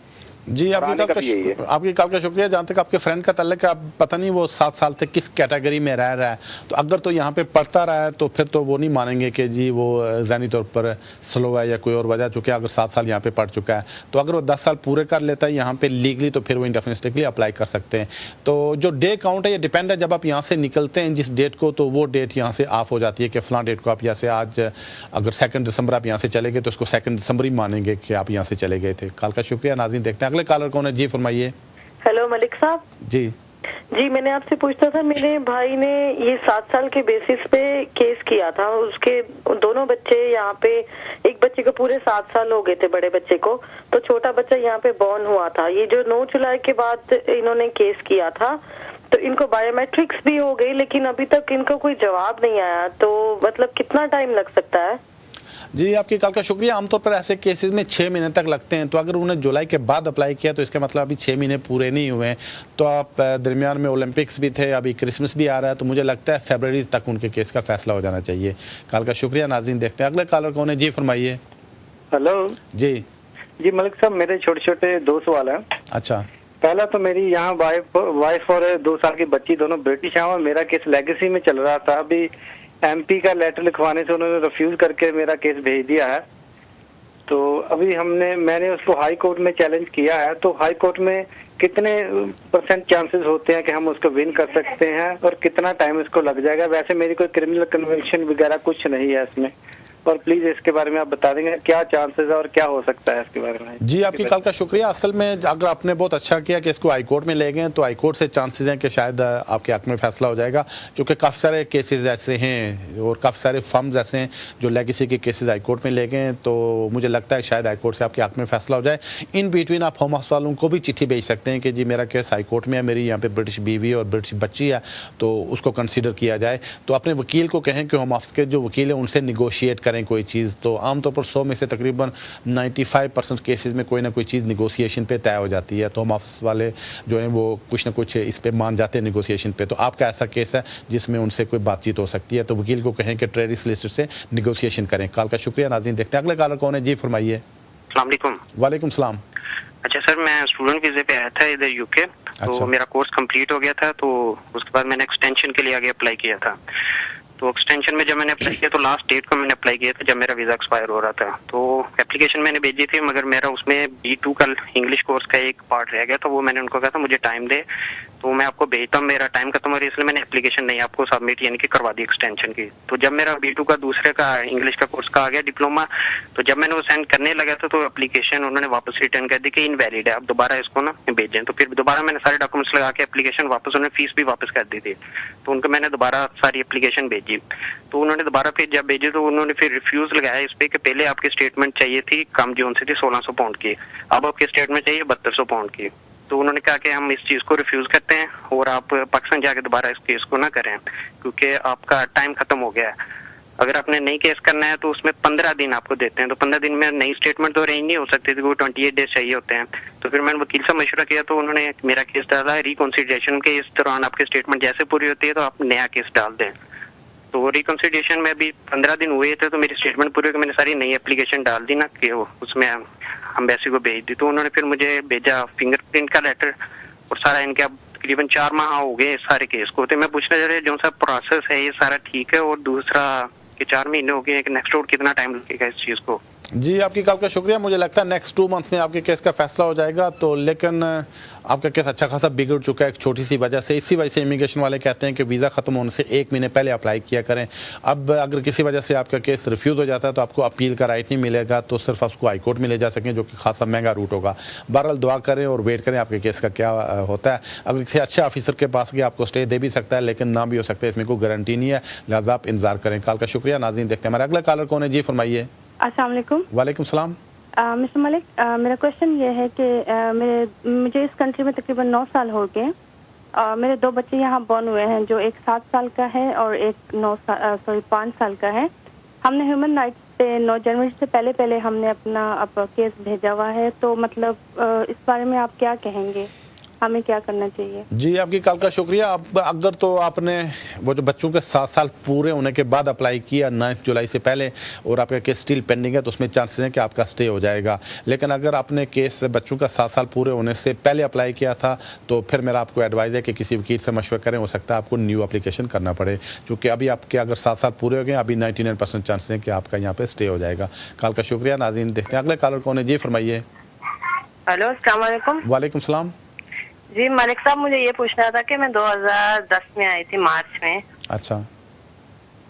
जी आपकी कॉल का शुक्रिया। जहाँ तक आपके फ्रेंड का तल्लुक है, आप पता नहीं वो 7 साल तक किस कैटेगरी में रह रहा है, तो अगर तो यहाँ पे पढ़ता रहा है तो फिर तो वो नहीं मानेंगे कि जी वो ज़हनी तौर पर स्लो है या कोई और वजह, चूँकि अगर 7 साल यहाँ पे पढ़ चुका है। तो अगर वो 10 साल पूरे कर लेता है यहाँ पे लीगली तो फिर वो इंडेफिनिट स्टे के लिए अप्लाई कर सकते हैं। तो जो डे काउंट है ये डिपेंड है, जब आप यहाँ से निकलते हैं जिस डेट को, तो वो डेट यहाँ से ऑफ हो जाती है कि फ़लाँ डेट को आप यहाँ से, आज अगर 2 दिसंबर आप यहाँ से चले गए तो उसको 2 दिसंबर ही मानेंगे कि आप यहाँ से चले गए थे। कॉल का शुक्रिया। नाज़रीन देखते हैं अगले कॉलर कौन है। जी फरमाइए। हेलो मलिक साहब। जी मैंने आपसे पूछता था, मेरे भाई ने ये 7 साल के बेसिस पे केस किया था, उसके दोनों बच्चे यहाँ पे, एक बच्चे को पूरे 7 साल हो गए थे बड़े बच्चे को, तो छोटा बच्चा यहाँ पे बॉर्न हुआ था। ये जो 9 जुलाई के बाद इन्होंने केस किया था, तो इनको बायोमेट्रिक्स भी हो गई लेकिन अभी तक इनको कोई जवाब नहीं आया, तो मतलब कितना टाइम लग सकता है? जी आपकी कॉल का शुक्रिया। आमतौर पर ऐसे केसेस में 6 महीने तक लगते हैं, तो अगर उन्होंने जुलाई के बाद अप्लाई किया तो इसका मतलब अभी 6 महीने पूरे नहीं हुए हैं। तो आप दरमियान में ओलंपिक्स भी थे, अभी क्रिसमस भी आ रहा है, तो मुझे लगता है फरवरी तक उनके केस का फैसला हो जाना चाहिए। कॉल का शुक्रिया। नाज़रीन देखते हैं अगले कॉलर कौन है। जी फरमाइए। हेलो जी मलिक साहब, मेरे छोटे छोटे 2 सवाल हैं। अच्छा। पहला तो मेरी यहाँ वाइफ और 2 साल की बच्ची दोनों ब्रिटिश हैं और मेरा केस लेगेसी में चल रहा था। अभी MP का लेटर लिखवाने से उन्होंने रिफ्यूज करके मेरा केस भेज दिया है। तो अभी मैंने उसको हाई कोर्ट में चैलेंज किया है। तो हाई कोर्ट में कितने % चांसेस होते हैं कि हम उसको विन कर सकते हैं और कितना टाइम इसको लग जाएगा? वैसे मेरी कोई क्रिमिनल कन्विक्शन वगैरह कुछ नहीं है इसमें, और प्लीज इसके बारे में आप बता देंगे क्या चांसेस है और क्या हो सकता है इसके बारे में। जी, आपकी कॉल का शुक्रिया। असल में अगर आपने बहुत अच्छा किया कि इसको हाई कोर्ट में ले गए, तो हाई कोर्ट से चांसेस हैं कि शायद आपके हक में फैसला हो जाएगा, क्योंकि काफ़ी सारे केसेस ऐसे हैं और काफ़ी सारे फर्म्स ऐसे हैं जो लेगेसी के केसेस हाई कोर्ट में ले गए। तो मुझे लगता है शायद हाई कोर्ट से आपके हक में फैसला हो जाए। इन बिटवीन आप होम ऑफिस वालों को भी चिट्ठी भेज सकते हैं कि जी मेरा केस हाई कोर्ट में है, मेरी यहाँ पे ब्रिटिश बीवी और ब्रिटिश बच्ची है, तो उसको कंसिडर किया जाए। तो अपने वकील को कहें कि होम ऑफिस के जो वकील हैं उनसे निगोशिएट करें कोई चीज़। तो आमतौर पर 100 में से तकरीबन 95% केसेस में कोई ना कोई चीज़ निगोशिएशन पे तय हो जाती है। तो होम ऑफिस वाले जो हैं वो कुछ ना कुछ इस पे मान जाते हैं निगोशिएशन पे। तो आपका ऐसा केस है जिसमें उनसे कोई बातचीत हो सकती है, तो वकील को कहें कि ट्रेडी सॉलिसिटर से निगोशिएशन करें। कॉल का शुक्रिया। नाज़रीन, देखते हैं अगले कॉलर कौन है। जी फरमाइए। अस्सलाम वालेकुम। वालेकुम सलाम। अच्छा सर, मैं स्टूडेंट वीजे पे आया था इधर UK। तो मेरा कोर्स कंप्लीट हो गया था, तो उसके बाद मैंने एक्सटेंशन के लिए आगे अप्लाई किया था। तो एक्सटेंशन में जब मैंने अप्लाई किया तो लास्ट डेट को मैंने अप्लाई किया था जब मेरा वीजा एक्सपायर हो रहा था। तो एप्लीकेशन मैंने भेजी थी, मगर मेरा उसमें B2 का इंग्लिश कोर्स का एक पार्ट रह गया। तो वो मैंने उनको कहा था मुझे टाइम दे, तो मैं आपको भेजता हूँ, मेरा टाइम खत्म हो रही है, इसलिए मैंने एप्लीकेशन नहीं आपको सबमिट यानी कि करवा दी एक्सटेंशन की। तो जब मेरा B2 का दूसरे का इंग्लिश का कोर्स का आ गया डिप्लोमा, तो जब मैंने वो सेंड करने लगा था तो एप्लीकेशन उन्होंने वापस रिटर्न कर दी कि इनवैलिड है, आप दोबारा इसको ना भेजें। तो फिर दोबारा मैंने सारे डॉक्यूमेंट्स लगा के एप्लीकेशन वापस, उन्होंने फीस भी वापस कर दी थी। तो उनको मैंने दोबारा सारी एप्लीकेशन भेजी, तो उन्होंने दोबारा फिर जब भेजी तो उन्होंने फिर रिफ्यूज लगाया इस पे कि पहले आपकी स्टेटमेंट चाहिए थी कम जोन से थी 1600 पाउंड की, अब आपकी स्टेटमेंट चाहिए 3200 पाउंड की। तो उन्होंने कहा कि हम इस चीज को रिफ्यूज करते हैं और आप पाकिस्तान जाके दोबारा इस केस को ना करें, क्योंकि आपका टाइम खत्म हो गया है। अगर आपने नई केस करना है तो उसमें 15 दिन आपको देते हैं, तो 15 दिन में नई स्टेटमेंट तो अरेंज नहीं हो सकती थी, वो 28 डेज चाहिए होते हैं। तो फिर मैंने वकील से मशवरा किया, तो उन्होंने मेरा केस डाला रिकंसिडरेशन के इस दौरान आपकी स्टेटमेंट जैसे पूरी होती है तो आप नया केस डाल दें। तो रिकंसिडरेशन में अभी 15 दिन हुए थे, तो मेरी स्टेटमेंट पूरी होकर मैंने सारी नई एप्लीकेशन डाल दी ना कि उसमें एम्बेसी को भेज दी। तो उन्होंने फिर मुझे भेजा फिंगरप्रिंट का लेटर और सारा इनके अब तकरीबन 4 माह हो गए सारे केस को। तो मैं पूछना चाह रहा जो सा प्रोसेस है ये सारा ठीक है, और दूसरा कि 4 महीने हो गए, नेक्स्ट और कितना टाइम लगेगा इस चीज को? जी, आपकी कॉल का शुक्रिया। मुझे लगता है नेक्स्ट 2 मंथ में आपके केस का फैसला हो जाएगा। तो लेकिन आपका केस अच्छा खासा बिगड़ चुका है एक छोटी सी वजह से। इसी वजह से इमिग्रेशन वाले कहते हैं कि वीज़ा ख़त्म होने से 1 महीने पहले अप्लाई किया करें। अब अगर किसी वजह से आपका केस रिफ्यूज़ हो जाता है तो आपको अपील का राइट नहीं मिलेगा, तो सिर्फ आपको हाई कोर्ट में ले जा सकें, जो कि खासा महंगा रूट होगा। बहरहाल दुआ करें और वेट करें आपके केस का क्या होता है। अगर किसी अच्छे ऑफिसर के पास गए आपको स्टे दे भी सकता है, लेकिन ना भी हो सकता है, इसमें कोई गारंटी नहीं है, लिहाजा आप इंतजार करें। कॉल का शुक्रिया। नाज़रीन, देखते हैं हमारा अगला कॉलर कौन है। जी फरमाइए। अस्सलाम वालेकुम। वालेकुम सलाम। मिस्टर मलिक, मेरा क्वेश्चन ये है कि मुझे इस कंट्री में तकरीबन 9 साल हो गए। मेरे 2 बच्चे यहाँ बॉर्न हुए हैं, जो एक 7 साल का है और एक 5 साल का है। हमने ह्यूमन राइट्स पे 9 जनवरी से पहले हमने अपना केस भेजा हुआ है। तो मतलब इस बारे में आप क्या कहेंगे, हमें क्या करना चाहिए? जी, आपकी कॉल का शुक्रिया। अब अगर तो आपने वो जो बच्चों के 7 साल पूरे होने के बाद अप्लाई किया 9 जुलाई से पहले और आपका केस स्टिल पेंडिंग है, तो उसमें चांसेस हैं कि आपका स्टे हो जाएगा। लेकिन अगर आपने केस बच्चों का 7 साल पूरे होने से पहले अप्लाई किया था, तो फिर मेरा आपको एडवाइस है कि किसी वकील से मशवरा करें। हो सकता है आपको न्यू एप्लीकेशन करना पड़े, क्योंकि अभी आपके अगर 7 साल पूरे हो गए, अभी 99% चांसेस हैं कि आपका यहाँ पे स्टे हो जाएगा। कॉल का शुक्रिया। नाज़रीन, देखते हैं अगले कॉलर कौन है। जी फरमाइए। हेलो, अस्सलाम वालेकुम। वालेकुम सलाम। जी मलिक साहब, मुझे ये पूछना था कि मैं 2010 में आई थी मार्च में। अच्छा।